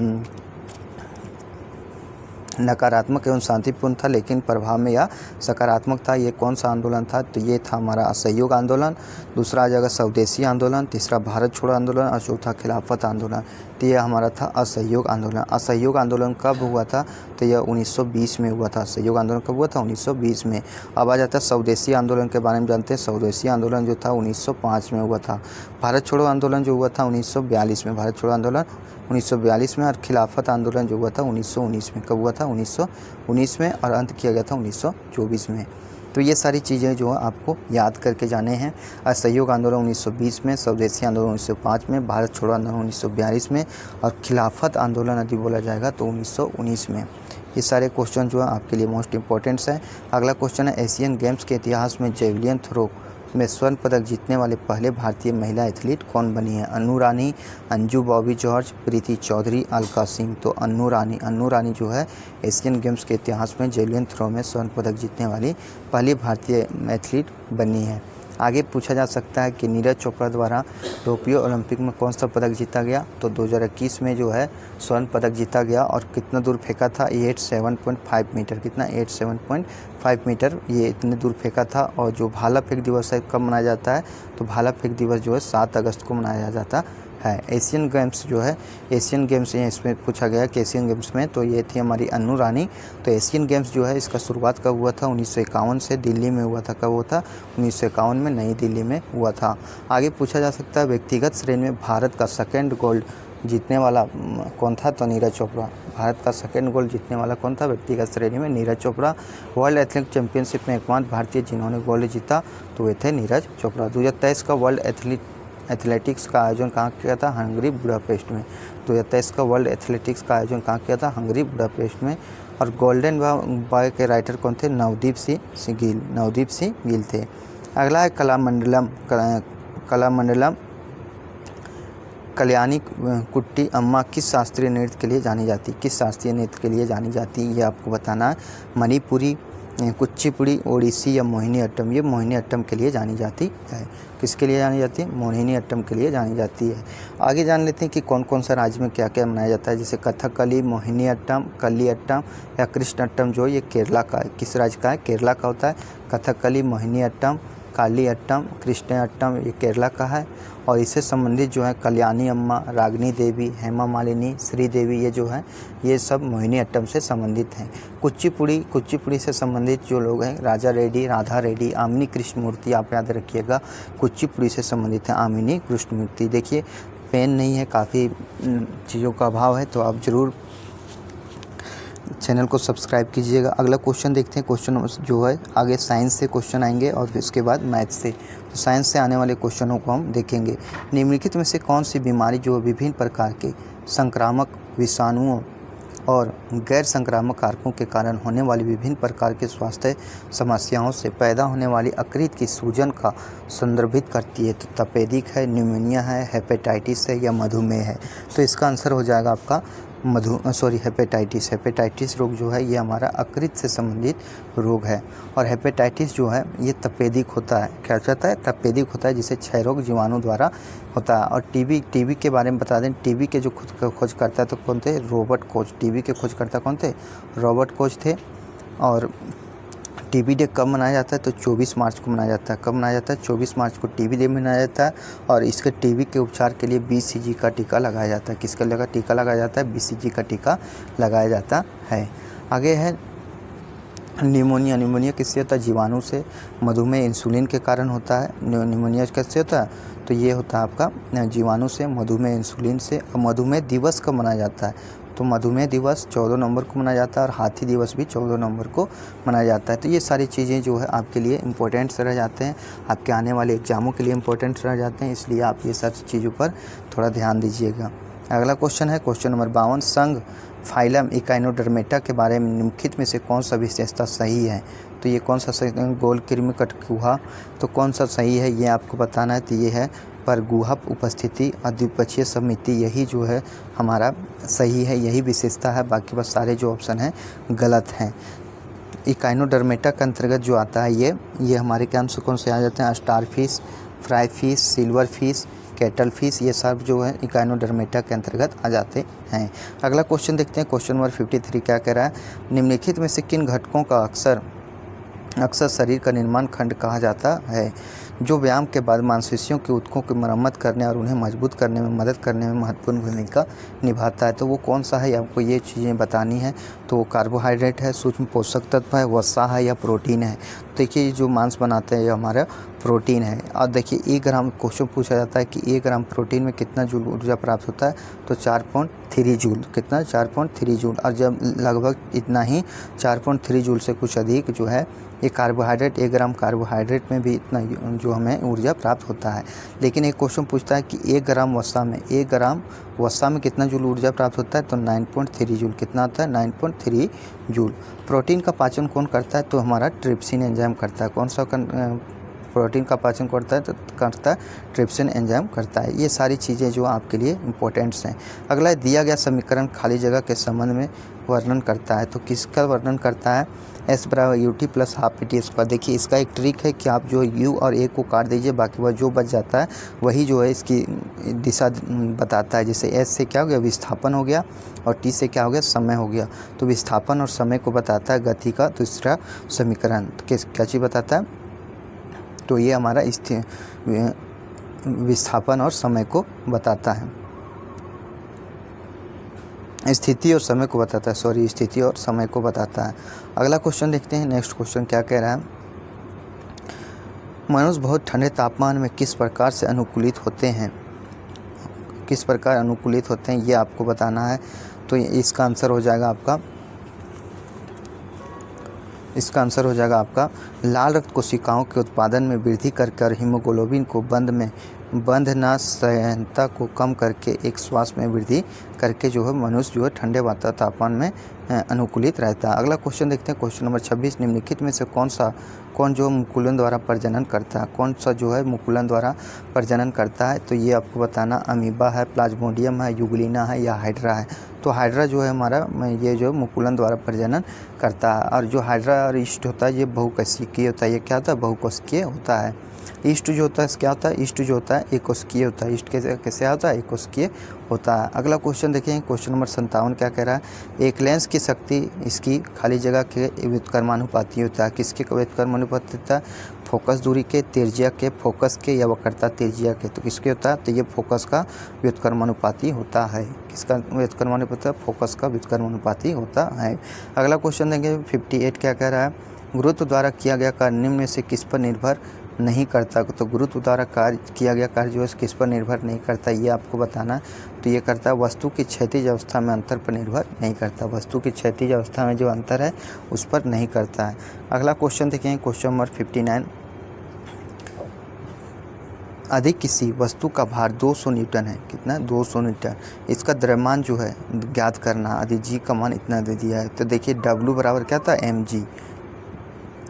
नकारात्मक एवं शांतिपूर्ण था लेकिन प्रभाव में यह सकारात्मक था? ये कौन सा आंदोलन था? तो ये था हमारा असहयोग आंदोलन। दूसरा आ जाएगा स्वदेशी आंदोलन, तीसरा भारत छोड़ो आंदोलन और चौथा खिलाफत आंदोलन। तो ये हमारा था असहयोग आंदोलन। असहयोग आंदोलन कब हुआ था? तो यह 1920 में हुआ था। असहयोग आंदोलन कब हुआ था? 1920 में। अब आ जाता है स्वदेशी आंदोलन के बारे में जानते हैं। स्वदेशी आंदोलन जो था 1905 में हुआ था। भारत छोड़ो आंदोलन जो हुआ था 1942 में। भारत छोड़ो आंदोलन 1942 में। और खिलाफत आंदोलन जो हुआ था 1919 में। कब हुआ था? 1919 में। और अंत किया गया था 1924 में। तो ये सारी चीज़ें जो है आपको याद करके जाने हैं। असहयोग आंदोलन 1920 में, स्वदेशी आंदोलन 1905 में, भारत छोड़ो आंदोलन 1942 में और खिलाफत आंदोलन यदि बोला जाएगा तो 1919 में। ये सारे क्वेश्चन जो है आपके लिए मोस्ट इंपॉर्टेंट्स हैं। अगला क्वेश्चन है, एशियन गेम्स के इतिहास में जेवलिन थ्रो में स्वर्ण पदक जीतने वाले पहले भारतीय महिला एथलीट कौन बनी है? अन्नू रानी, अंजू बॉबी जॉर्ज, प्रीति चौधरी, अलका सिंह। तो अन्नू रानी जो है एशियन गेम्स के इतिहास में जेवलिन थ्रो में स्वर्ण पदक जीतने वाली पहली भारतीय एथलीट बनी है। आगे पूछा जा सकता है कि नीरज चोपड़ा द्वारा टोक्यो ओलंपिक में कौन सा पदक जीता गया? तो 2021 में जो है स्वर्ण पदक जीता गया। और कितना दूर फेंका था? 87.5 मीटर। कितना? 87.5 मीटर ये इतने दूर फेंका था। और जो भाला फेंक दिवस है कब मनाया जाता है? तो भाला फेंक दिवस जो है 7 अगस्त को मनाया जाता है। एशियन गेम्स जो है, एशियन गेम्स इसमें पूछा गया कि एशियन गेम्स में, तो ये थी हमारी अन्नू रानी। तो एशियन गेम्स जो है इसका शुरुआत कब हुआ था? 1951 से दिल्ली में हुआ था। कब हुआ था? 1951 में नई दिल्ली में हुआ था। आगे पूछा जा सकता है व्यक्तिगत श्रेणी में भारत का सेकेंड गोल्ड जीतने वाला कौन था? तो नीरज चोपड़ा। भारत का सेकेंड गोल्ड जीतने वाला कौन था व्यक्तिगत श्रेणी में? Neeraj Chopra. World athletic championship में एकमात्र भारतीय जिन्होंने गोल्ड जीता तो वे थे नीरज चोपड़ा। 2023 का वर्ल्ड एथलेटिक्स का आयोजन कहाँ किया था? हंगरी बुडापेस्ट में। 2023 का वर्ल्ड एथलेटिक्स का आयोजन कहाँ किया था? हंगरी बुडापेस्ट में। और गोल्डन बॉय के राइटर कौन थे? नवदीप सिंह गिल थे। अगला है कलामंडलम कल्याणी कुट्टी अम्मा किस शास्त्रीय नृत्य के लिए जानी जाती? किस शास्त्रीय नृत्य के लिए जानी जाती ये आपको बताना है। मणिपुरी, कुचिपुड़ी, ओडिसी या मोहिनी अट्टम। ये मोहिनी अट्टम के लिए जानी जाती है। किसके लिए जानी जाती है? मोहिनी अट्टम के लिए जानी जाती है। आगे जान लेते हैं कि कौन कौन सा राज्य में क्या क्या मनाया जाता है, जैसे कथकली, मोहिनी अट्टम, कली अट्टम या कृष्ण अट्टम जो ये केरला का है। किस राज्य का है? केरला का होता है। कथकली, मोहिनी अट्टम, काली अट्टम, कृष्ण अट्टम ये केरला का है। और इससे संबंधित जो है कल्याणी अम्मा, रागनी देवी, हेमा मालिनी, श्रीदेवी ये जो है ये सब मोहिनी अट्टम से संबंधित हैं। कुचिपुड़ी से संबंधित जो लोग हैं राजा रेड्डी, राधा रेड्डी, आमिनी कृष्णमूर्ति, आप याद रखिएगा कुचिपुड़ी से संबंधित है आमिनी कृष्णमूर्ति। देखिए पेन नहीं है, काफ़ी चीज़ों का अभाव है, तो आप ज़रूर चैनल को सब्सक्राइब कीजिएगा। अगला क्वेश्चन देखते हैं। क्वेश्चन जो है आगे साइंस से क्वेश्चन आएंगे और फिर उसके बाद मैथ से। तो साइंस से आने वाले क्वेश्चनों को हम देखेंगे। निम्नलिखित में से कौन सी बीमारी जो विभिन्न प्रकार के संक्रामक विषाणुओं और गैर संक्रामक कारकों के कारण होने वाली विभिन्न प्रकार के स्वास्थ्य समस्याओं से पैदा होने वाली यकृत की सूजन का संदर्भित करती है? तो तपेदिक है, न्यूमोनिया है, हेपेटाइटिस है या मधुमेह है? तो इसका आंसर हो जाएगा आपका हेपेटाइटिस रोग जो है ये हमारा यकृत से संबंधित रोग है। और हेपेटाइटिस जो है ये तपेदिक होता है। क्या होता है? तपेदिक होता है, जिसे क्षय रोग जीवाणु द्वारा होता है। और टीबी के बारे में बता दें। टीबी के जो खोज करता है तो कौन थे? Robert Koch. टीबी के खोजकर्ता कौन थे? रॉबर्ट कोच थे। और टीबी डे कब मनाया जाता है? तो 24 मार्च को मनाया जाता है। कब मनाया जाता है? 24 मार्च को टीबी डे मनाया जाता है। और इसके टीबी के उपचार के लिए BCG का टीका लगाया जाता है। किसका टीका लगाया जाता है? BCG का टीका लगाया जाता है। आगे है निमोनिया किससे होता है? जीवाणु से। मधुमेह इंसुलिन के कारण होता है। निमोनिया कैसे होता है? तो ये होता है आपका जीवाणु से, मधुमेह इंसुलिन से। और मधुमेह दिवस कब मनाया जाता है? तो मधुमेह दिवस 14 नवंबर को मनाया जाता है। और हाथी दिवस भी 14 नवंबर को मनाया जाता है। तो ये सारी चीज़ें जो है आपके लिए इम्पोर्टेंट्स रह जाते हैं, आपके आने वाले एग्जामों के लिए इम्पोर्टेंट्स रह जाते हैं, इसलिए आप ये सब चीज़ों पर थोड़ा ध्यान दीजिएगा। अगला क्वेश्चन है क्वेश्चन नंबर 52। संघ फाइलम इकाइनोडर्मेटा के बारे में निम्नलिखित में से कौन सा विशेषता सही है? तो ये कौन सा सही? गोल कृमि कटगुहा। तो कौन सा सही है ये आपको बताना है। तो ये है पर गुहा उपस्थिति और द्विपक्षीय समिति, यही जो है हमारा सही है, यही विशेषता है। बाकी बस सारे जो ऑप्शन हैं गलत हैं। इकाइनोडर्मेटा के अंतर्गत जो आता है ये हमारे क्या कौन से आ जाते हैं, star fish, fry fish, silver fish, cattle fish, ये सब जो है इकाइनोडर्मेटा के अंतर्गत आ जाते हैं। अगला क्वेश्चन देखते हैं, क्वेश्चन नंबर 53 क्या कह रहा है, निम्नलिखित में से किन घटकों का अक्सर शरीर का निर्माण खंड कहा जाता है, जो व्यायाम के बाद मांसपेशियों के ऊतकों की मरम्मत करने और उन्हें मजबूत करने में मदद करने में महत्वपूर्ण भूमिका निभाता है। तो वो कौन सा है, आपको ये चीज़ें बतानी है। तो वो कार्बोहाइड्रेट है, सूक्ष्म पोषक तत्व है, वसा है या प्रोटीन है। देखिए जो मांस बनाते हैं ये हमारा प्रोटीन है। और देखिए 1 ग्राम क्वेश्चन पूछा जाता है कि 1 ग्राम प्रोटीन में कितना जूल ऊर्जा प्राप्त होता है, तो 4.3 जूल, कितना 4.3 जूल। और जब लगभग इतना ही 4.3 जूल से कुछ अधिक जो है ये कार्बोहाइड्रेट, 1 ग्राम कार्बोहाइड्रेट में भी इतना जो हमें ऊर्जा प्राप्त होता है। लेकिन एक क्वेश्चन पूछता है कि 1 ग्राम वसा में कितना जूल ऊर्जा प्राप्त होता है, तो 9.3 जूल। कितना आता है, 9.3 जूल। प्रोटीन का पाचन कौन करता है, तो हमारा ट्रिप्सिन एंजाइम करता है। कौन सा प्रोटीन का पाचन करता है, तो करता है ट्रिप्सिन एंजाइम करता है। ये सारी चीज़ें जो आपके लिए इम्पोर्टेंट्स हैं। अगला दिया गया समीकरण खाली जगह के संबंध में वर्णन करता है, तो किसका वर्णन करता है, S = UT + ½ PT²। देखिए इसका एक ट्रिक है कि आप जो U और A को काट दीजिए, बाकी वह जो बच जाता है वही जो है इसकी दिशा बताता है। जैसे S से क्या हो गया, विस्थापन हो गया, और T से क्या हो गया, समय हो गया। तो विस्थापन और समय को बताता है गति का दूसरा समीकरण। तो क्या चीज़ बताता है, तो ये हमारा विस्थापन और समय को बताता है, स्थिति और समय को बताता है, स्थिति और समय को बताता है। अगला क्वेश्चन देखते हैं, नेक्स्ट क्वेश्चन क्या कह रहा है, मनुष्य बहुत ठंडे तापमान में किस प्रकार से अनुकूलित होते हैं, किस प्रकार अनुकूलित होते हैं ये आपको बताना है। तो इसका आंसर हो जाएगा आपका लाल रक्त कोशिकाओं के उत्पादन में वृद्धि करके और हीमोग्लोबिन को बंधना सहनता को कम करके एक श्वास में वृद्धि करके जो है मनुष्य जो है ठंडे तापमान में अनुकूलित रहता है। अगला क्वेश्चन देखते हैं, क्वेश्चन नंबर 26, निम्नलिखित में से कौन जो मुकुलन द्वारा प्रजनन करता है, कौन सा जो है मुकुलन द्वारा प्रजनन करता है। तो ये आपको बताना अमीबा है, प्लाज्मोडियम है, यूग्लिना है या हाइड्रा है। तो हाइड्रा जो है हमारा ये जो मुकुलन द्वारा प्रजनन करता है। और जो हाइड्रा और ईस्ट होता है ये बहुकोशिकीय होता है। ये क्या होता है, बहुकोशिकीय होता है। ईस्ट जो होता है क्या होता है, ईस्ट जो होता है एकोशिकीय होता है। ईस्ट कैसे होता है, एकोशिकीय होता है। अगला क्वेश्चन देखें, क्वेश्चन नंबर 57 क्या कह रहा है, एक लेंस की शक्ति इसकी खाली जगह के व्युत्क्रमानुपाती होता है। किसके व्युत्क्रमानुपाती होता है, फोकस दूरी के, त्रिज्या के, फोकस के या वक्रता त्रिज्या के। तो किसके होता है, तो ये फोकस का व्युत्क्रमानुपाती होता है। किसका व्युत्क्रमानुपाती, फोकस का व्युत्क्रमानुपाती होता है। अगला क्वेश्चन देंगे 58 क्या कह रहा है, गुरुत्व द्वारा किया गया कार्य निम्न में से किस पर निर्भर नहीं करता। तो गुरुत्व द्वारा किया गया कार्य जो है किस पर निर्भर नहीं करता, ये आपको बताना है। तो ये करता है वस्तु की क्षैतिज अवस्था में अंतर पर निर्भर नहीं करता। वस्तु की क्षैतिज अवस्था में जो अंतर है उस पर नहीं करता है। अगला क्वेश्चन देखें, क्वेश्चन नंबर 59, अधिक किसी वस्तु का भार 200 न्यूटन है, कितना 200 न्यूटन, इसका द्रव्यमान जो है ज्ञात करना, अधिक जी का मान इतना दे दिया है। तो देखिए W बराबर क्या था, mg,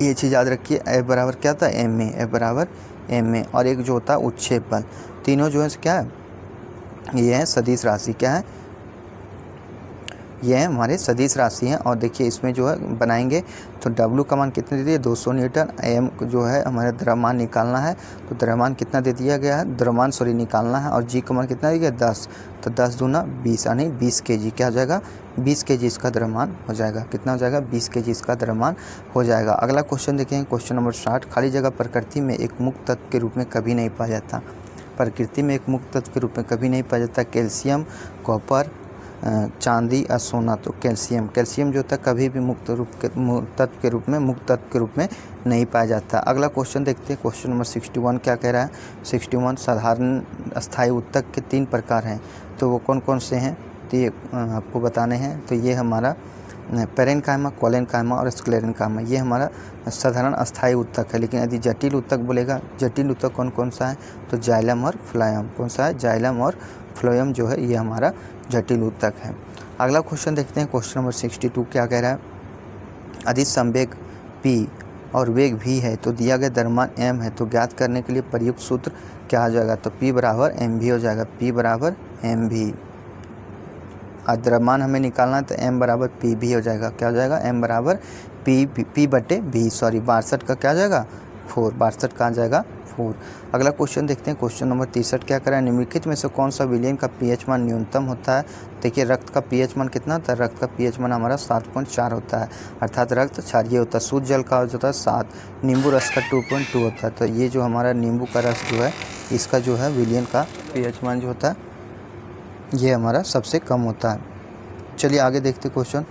ये चीज़ याद रखिए। F बराबर क्या था, ma, F बराबर ma, और एक जो होता है उत्क्षेप बल। तीनों जो है क्या है, ये है सदिश राशि, क्या है, ये है हमारे सदिश राशि हैं। और देखिए इसमें जो है बनाएंगे तो W का मान कितना दे दिया, 200 न्यूटन। M जो है हमारा द्रव्यमान निकालना है, तो द्रव्यमान कितना दे दिया गया है, द्रव्यमान निकालना है। और G का मान कितना दिया गया, 10, तो 10 दूना 20 यानी 20 kg क्या हो जाएगा, 20 kg इसका द्रव्यमान हो जाएगा। कितना हो जाएगा, 20 kg इसका द्रव्यमान हो जाएगा। अगला क्वेश्चन देखें, क्वेश्चन नंबर 60, खाली जगह प्रकृति में एक मुक्त तत्व के रूप में कभी नहीं पाया जाता। प्रकृति में एक मुक्त तत्व के रूप में कभी नहीं पाया जाता। कैल्शियम, कॉपर, चांदी और सोना। तो कैल्शियम जो होता है कभी भी मुक्त तत्व के रूप में नहीं पाया जाता। अगला क्वेश्चन देखते हैं, क्वेश्चन नंबर 61 क्या कह रहा है, 61, साधारण अस्थायी ऊतक के 3 प्रकार हैं, तो वो कौन कौन से हैं, तो ये आपको बताने हैं। तो ये हमारा पेरेन्काइमा, कोलेनकाइमा और स्क्लेरेन्काइमा, ये हमारा साधारण अस्थायी ऊतक है। लेकिन यदि जटिल ऊतक बोलेगा, जटिल ऊतक कौन कौन सा है, तो जाइलम और फ्लोएम। कौन सा है, जाइलम और फ्लोएम जो है ये हमारा जटिल ऊतक है। अगला क्वेश्चन देखते हैं, क्वेश्चन नंबर 62 क्या कह रहा है, अधिक संवेग P और वेग v है, तो दिया गया द्रव्यमान m है, तो ज्ञात करने के लिए प्रयुक्त सूत्र क्या आ जाएगा, तो P बराबर mv हो जाएगा, P बराबर mv। द्रव्यमान हमें निकालना है तो m बराबर पी भी हो जाएगा। क्या हो जाएगा? m बराबर पी बटे भी, सॉरी 62 का क्या आ जाएगा? 4, 62 का आ जाएगा 4। अगला क्वेश्चन देखते हैं, क्वेश्चन नंबर 63 क्या करा है, निम्नलिखित में से कौन सा विलयन का पीएच मान न्यूनतम होता है। देखिए रक्त का पीएच मान कितना होता है? रक्त का पीएच मान हमारा 7.4 होता है, अर्थात रक्त क्षारीय होता है। शुद्ध जल का होता है 7, नींबू रस का 2.2 होता है। तो ये जो हमारा नींबू का रस जो है इसका जो है विलयन का पीएच मान जो होता है ये हमारा सबसे कम होता है। चलिए आगे देखते क्वेश्चन।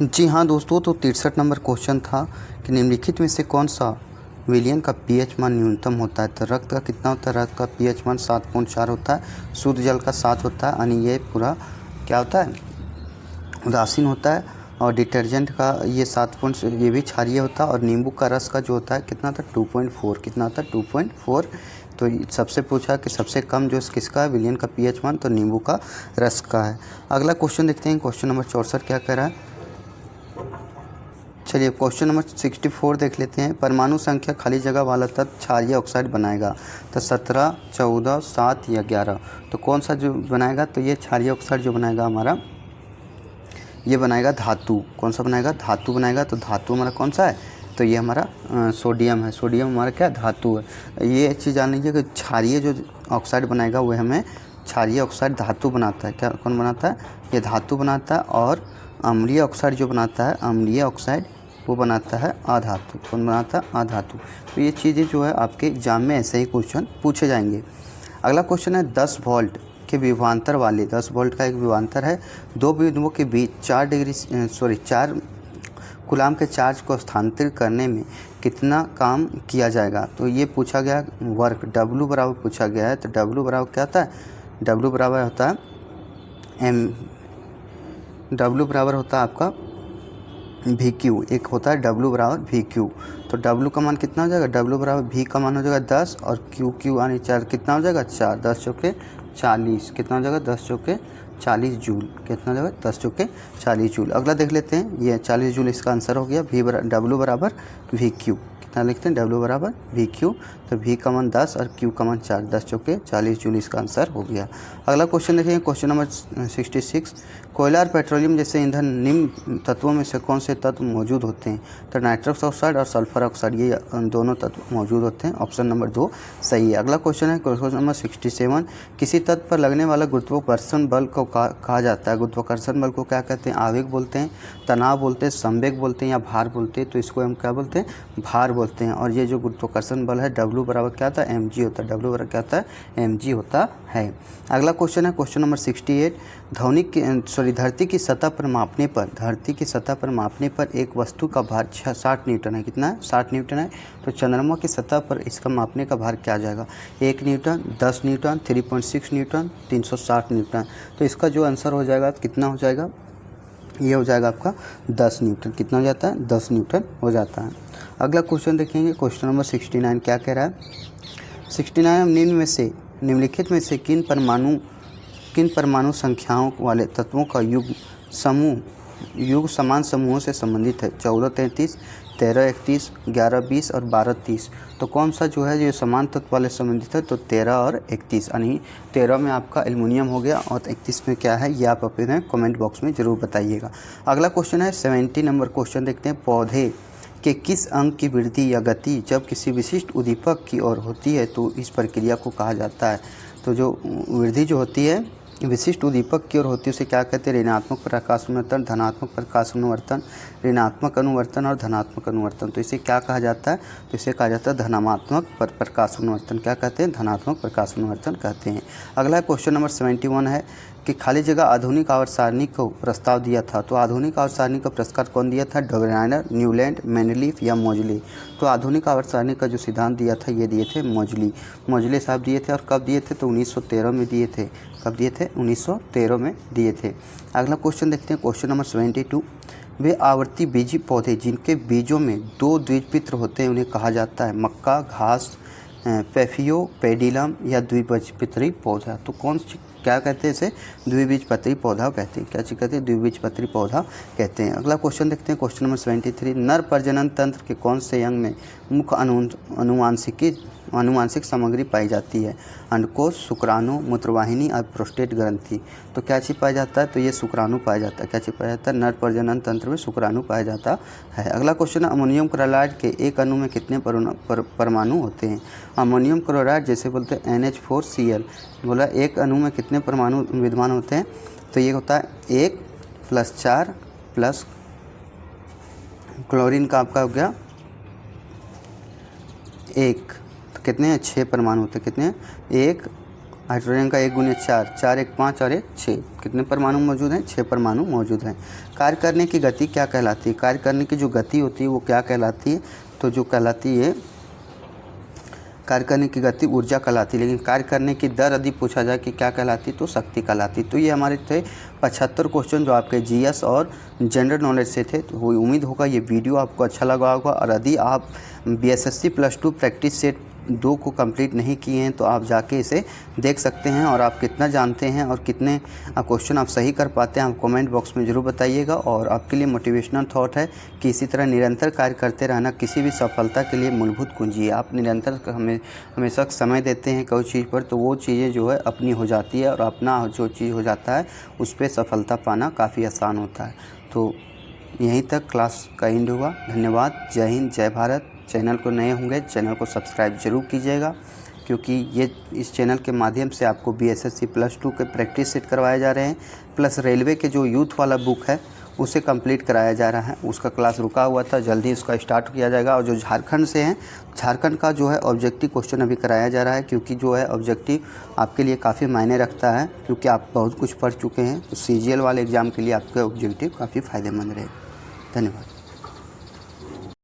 जी हाँ दोस्तों, तो 63 नंबर क्वेश्चन था कि निम्नलिखित में से कौन सा विलयन का पीएच मान न्यूनतम होता है। तो रक्त का कितना होता है? रक्त का पीएच मान 7.4 होता है, शुद्ध जल का 7 होता है, यानी ये पूरा क्या होता है? उदासीन होता है। और डिटर्जेंट का ये 7 ये भी क्षारीय होता है। और नींबू का रस का जो होता है कितना था? 2.4। कितना होता है? 2.4। तो सबसे पूछा कि सबसे कम जो किसका है विलयन का पीएच मान, तो नींबू का रस का है। अगला क्वेश्चन देखते हैं, क्वेश्चन नंबर 64 क्या कह रहा है। चलिए क्वेश्चन नंबर 64 देख लेते हैं। परमाणु संख्या खाली जगह वाला तत्व क्षारीय ऑक्साइड बनाएगा, तो 17, 14, 7 या 11। तो कौन सा जो बनाएगा? तो ये क्षारीय ऑक्साइड जो बनाएगा हमारा ये बनाएगा धातु। कौन सा बनाएगा? धातु बनाएगा। तो धातु हमारा कौन सा है? तो ये हमारा सोडियम है। सोडियम हमारा क्या? धातु है। ये चीज़ जान लीजिए कि क्षारीय जो ऑक्साइड बनाएगा वो हमें क्षारीय ऑक्साइड धातु बनाता है। क्या कौन बनाता है? ये धातु बनाता है। और अम्लीय ऑक्साइड जो बनाता है, अम्लीय ऑक्साइड वो बनाता है अधातु। कौन बनाता है? अधातु। तो ये चीज़ें जो है आपके एग्जाम में ऐसे ही क्वेश्चन पूछे जाएंगे। अगला क्वेश्चन है 10 वोल्ट के विभवांतर वाले, 10 वोल्ट का एक विभवांतर है, दो बिंदुओं के बीच 4 कूलाम के चार्ज को स्थानांतरित करने में कितना काम किया जाएगा। तो ये पूछा गया वर्क, W बराबर पूछा गया है। तो W बराबर क्या होता है? W बराबर होता है W बराबर होता है आपका VQ। एक होता है W बराबर VQ। तो W का मान कितना हो जाएगा? W बराबर V का मान हो जाएगा 10 और Q यानी 4 कितना हो जाएगा? 4, 10 चौके 40। कितना हो जाएगा? 10 चौके 40 जूल। कितना हो जाएगा? 10 चौके 40 जूल। अगला देख लेते हैं, ये 40 जूल इसका आंसर हो गया। W बराबर VQ कितना लिखते हैं? W बराबर VQ। तो V का मान 10 और Q का मान 4, 10 चौके 40 जूल इसका आंसर हो गया। अगला क्वेश्चन देखेंगे, क्वेश्चन नंबर 66। कोयला और पेट्रोलियम जैसे ईंधन निम्न तत्वों में से कौन से तत्व मौजूद होते हैं। तो नाइट्रस ऑक्साइड और सल्फर ऑक्साइड ये दोनों तत्व मौजूद होते हैं। ऑप्शन नंबर 2 सही है। अगला क्वेश्चन है क्वेश्चन नंबर 67। किसी तत्व पर लगने वाला गुरुत्वाकर्षण बल को कहा जाता है। गुरुत्वाकर्षण बल को क्या कहते हैं? आवेग बोलते हैं, तनाव बोलते हैं, संवेग बोलते हैं या भार बोलते हैं। तो इसको हम क्या बोलते हैं? भार बोलते हैं। और ये जो गुरुत्वाकर्षण बल है W बराबर क्या होता है? mg होता है। W बराबर क्या होता है? mg होता है। अगला क्वेश्चन है क्वेश्चन नंबर 68। धरती की सतह पर मापने पर, धरती की सतह पर मापने पर एक वस्तु का भार 60 न्यूटन है। कितना है? 60 न्यूटन है। तो चंद्रमा की सतह पर इसका मापने का भार क्या आ जाएगा? 1 न्यूटन, 10 न्यूटन, 3.6 न्यूटन, 360 न्यूटन। तो इसका जो आंसर हो जाएगा कितना हो जाएगा? ये हो जाएगा आपका 10 न्यूटन। कितना हो जाता है? 10 न्यूटन हो जाता है। अगला क्वेश्चन देखेंगे, क्वेश्चन नंबर 69 क्या कह रहा है। 69 निम्नलिखित में से किन परमाणु संख्याओं वाले तत्वों का युग समान समूहों से संबंधित है। 14, 33, 13, 31, 11, 20 और 12, 30। तो कौन सा जो है जो समान तत्व वाले संबंधित है? तो 13 और 31, यानी 13 में आपका एल्युमिनियम हो गया और 31 में क्या है ये आप अपने कमेंट बॉक्स में ज़रूर बताइएगा। अगला क्वेश्चन है 70 नंबर क्वेश्चन देखते हैं। पौधे के किस अंग की वृद्धि या गति जब किसी विशिष्ट उद्दीपक की ओर होती है तो इस प्रक्रिया को कहा जाता है। तो जो वृद्धि जो होती है विशिष्ट उद्दीपक की ओर होती है उसे क्या कहते हैं? ऋणात्मक प्रकाश अनुवर्तन, धनात्मक प्रकाश अनुवर्तन, ऋणात्मक अनुवर्तन और धनात्मक अनुवर्तन। तो इसे क्या कहा जाता है? तो इसे कहा जाता है धनात्मक प्रकाश अनुवर्तन। क्या कहते हैं? धनात्मक प्रकाश अनुवर्तन कहते हैं। अगला क्वेश्चन नंबर 71 है कि खाली जगह आधुनिक आवर्त सारणी को प्रस्ताव दिया था। तो आधुनिक आवर्त सारणी का प्रस्ताव कौन दिया था? डोबराइनर, न्यूलैंड, मेंडलीफ या मोजली। तो आधुनिक आवर्त सारणी का जो सिद्धांत दिया था ये दिए थे मोजली साहब दिए थे। और कब दिए थे? तो 1913 में दिए थे। कब दिए थे? 1913 में दिए थे। अगला क्वेश्चन देखते हैं, क्वेश्चन नंबर 72। वे आवर्ती बीजी पौधे जिनके बीजों में 2 द्विबीजपत्र होते हैं उन्हें कहा जाता है? मक्का, घास, पैफियो, पेडिलम या द्विबीजपत्री पौधा। तो कौन क्या कहते हैं इसे? द्विबीजपत्री पौधा कहते हैं। क्या चीज़ कहते हैं? द्विबीजपत्री पौधा कहते हैं। अगला क्वेश्चन देखते हैं, क्वेश्चन नंबर 73। नर प्रजनन तंत्र के कौन से अंग में मुख्य अनुवांशिकी आनुवांशिक सामग्री पाई जाती है? अंडकोश, शुक्राणु, मूत्रवाहिनी और प्रोस्टेट ग्रंथि। तो क्या चीज़ पाया जाता है? तो ये शुक्राणु पाया जाता है। क्या चीज़ पाया जाता है? नर प्रजनन तंत्र में शुक्राणु पाया जाता है। अगला क्वेश्चन है, अमोनियम क्लोराइड के एक अणु में कितने परमाणु होते हैं? अमोनियम क्लोराइड जैसे बोलते हैं NH4Cl, बोला एक अणु में कितने परमाणु विद्यमान होते हैं? तो ये होता है 1 + 4 प्लस क्लोरीन का आपका हो गया 1, तो कितने हैं? 6 परमाणु होते हैं। कितने हैं? 1, हाइड्रोजन का 1 × 4, 4 × 1 = 5 और 1 = 6। कितने परमाणु मौजूद हैं? 6 परमाणु मौजूद हैं। कार्य करने की गति क्या कहलाती है? कार्य करने की जो गति होती है वो क्या कहलाती है? तो जो कहलाती है, कार्य करने की गति ऊर्जा कहलाती है, लेकिन कार्य करने की दर यदि पूछा जाए कि क्या कहलाती तो शक्ति कहलाती। तो ये हमारे थे 75 क्वेश्चन जो आपके जीएस और जनरल नॉलेज से थे। तो उम्मीद होगा ये वीडियो आपको अच्छा लगा होगा, और यदि आप बीएसएससी +2 प्रैक्टिस सेट 2 को कंप्लीट नहीं किए हैं तो आप जाके इसे देख सकते हैं, और आप कितना जानते हैं और कितने क्वेश्चन आप सही कर पाते हैं आप कमेंट बॉक्स में ज़रूर बताइएगा। और आपके लिए मोटिवेशनल थॉट है कि इसी तरह निरंतर कार्य करते रहना किसी भी सफलता के लिए मूलभूत कुंजी है। आप निरंतर हमेशा समय देते हैं कोई चीज़ पर, तो वो चीज़ें जो है अपनी हो जाती है, और अपना जो चीज़ हो जाता है उस पर सफलता पाना काफ़ी आसान होता है। तो यहीं तक क्लास का एंड हुआ। धन्यवाद। जय हिंद, जय भारत। चैनल को नए होंगे चैनल को सब्सक्राइब जरूर कीजिएगा, क्योंकि ये इस चैनल के माध्यम से आपको बीएसएससी +2 के प्रैक्टिस सेट करवाए जा रहे हैं, प्लस रेलवे के जो यूथ वाला बुक है उसे कंप्लीट कराया जा रहा है। उसका क्लास रुका हुआ था, जल्दी उसका स्टार्ट किया जाएगा। और जो झारखंड से हैं, झारखंड का जो है ऑब्जेक्टिव क्वेश्चन अभी कराया जा रहा है, क्योंकि जो है ऑब्जेक्टिव आपके लिए काफ़ी मायने रखता है, क्योंकि आप बहुत कुछ पढ़ चुके हैं। तो CGL वाले एग्ज़ाम के लिए आपके ऑब्जेक्टिव काफ़ी फ़ायदेमंद रहे। धन्यवाद।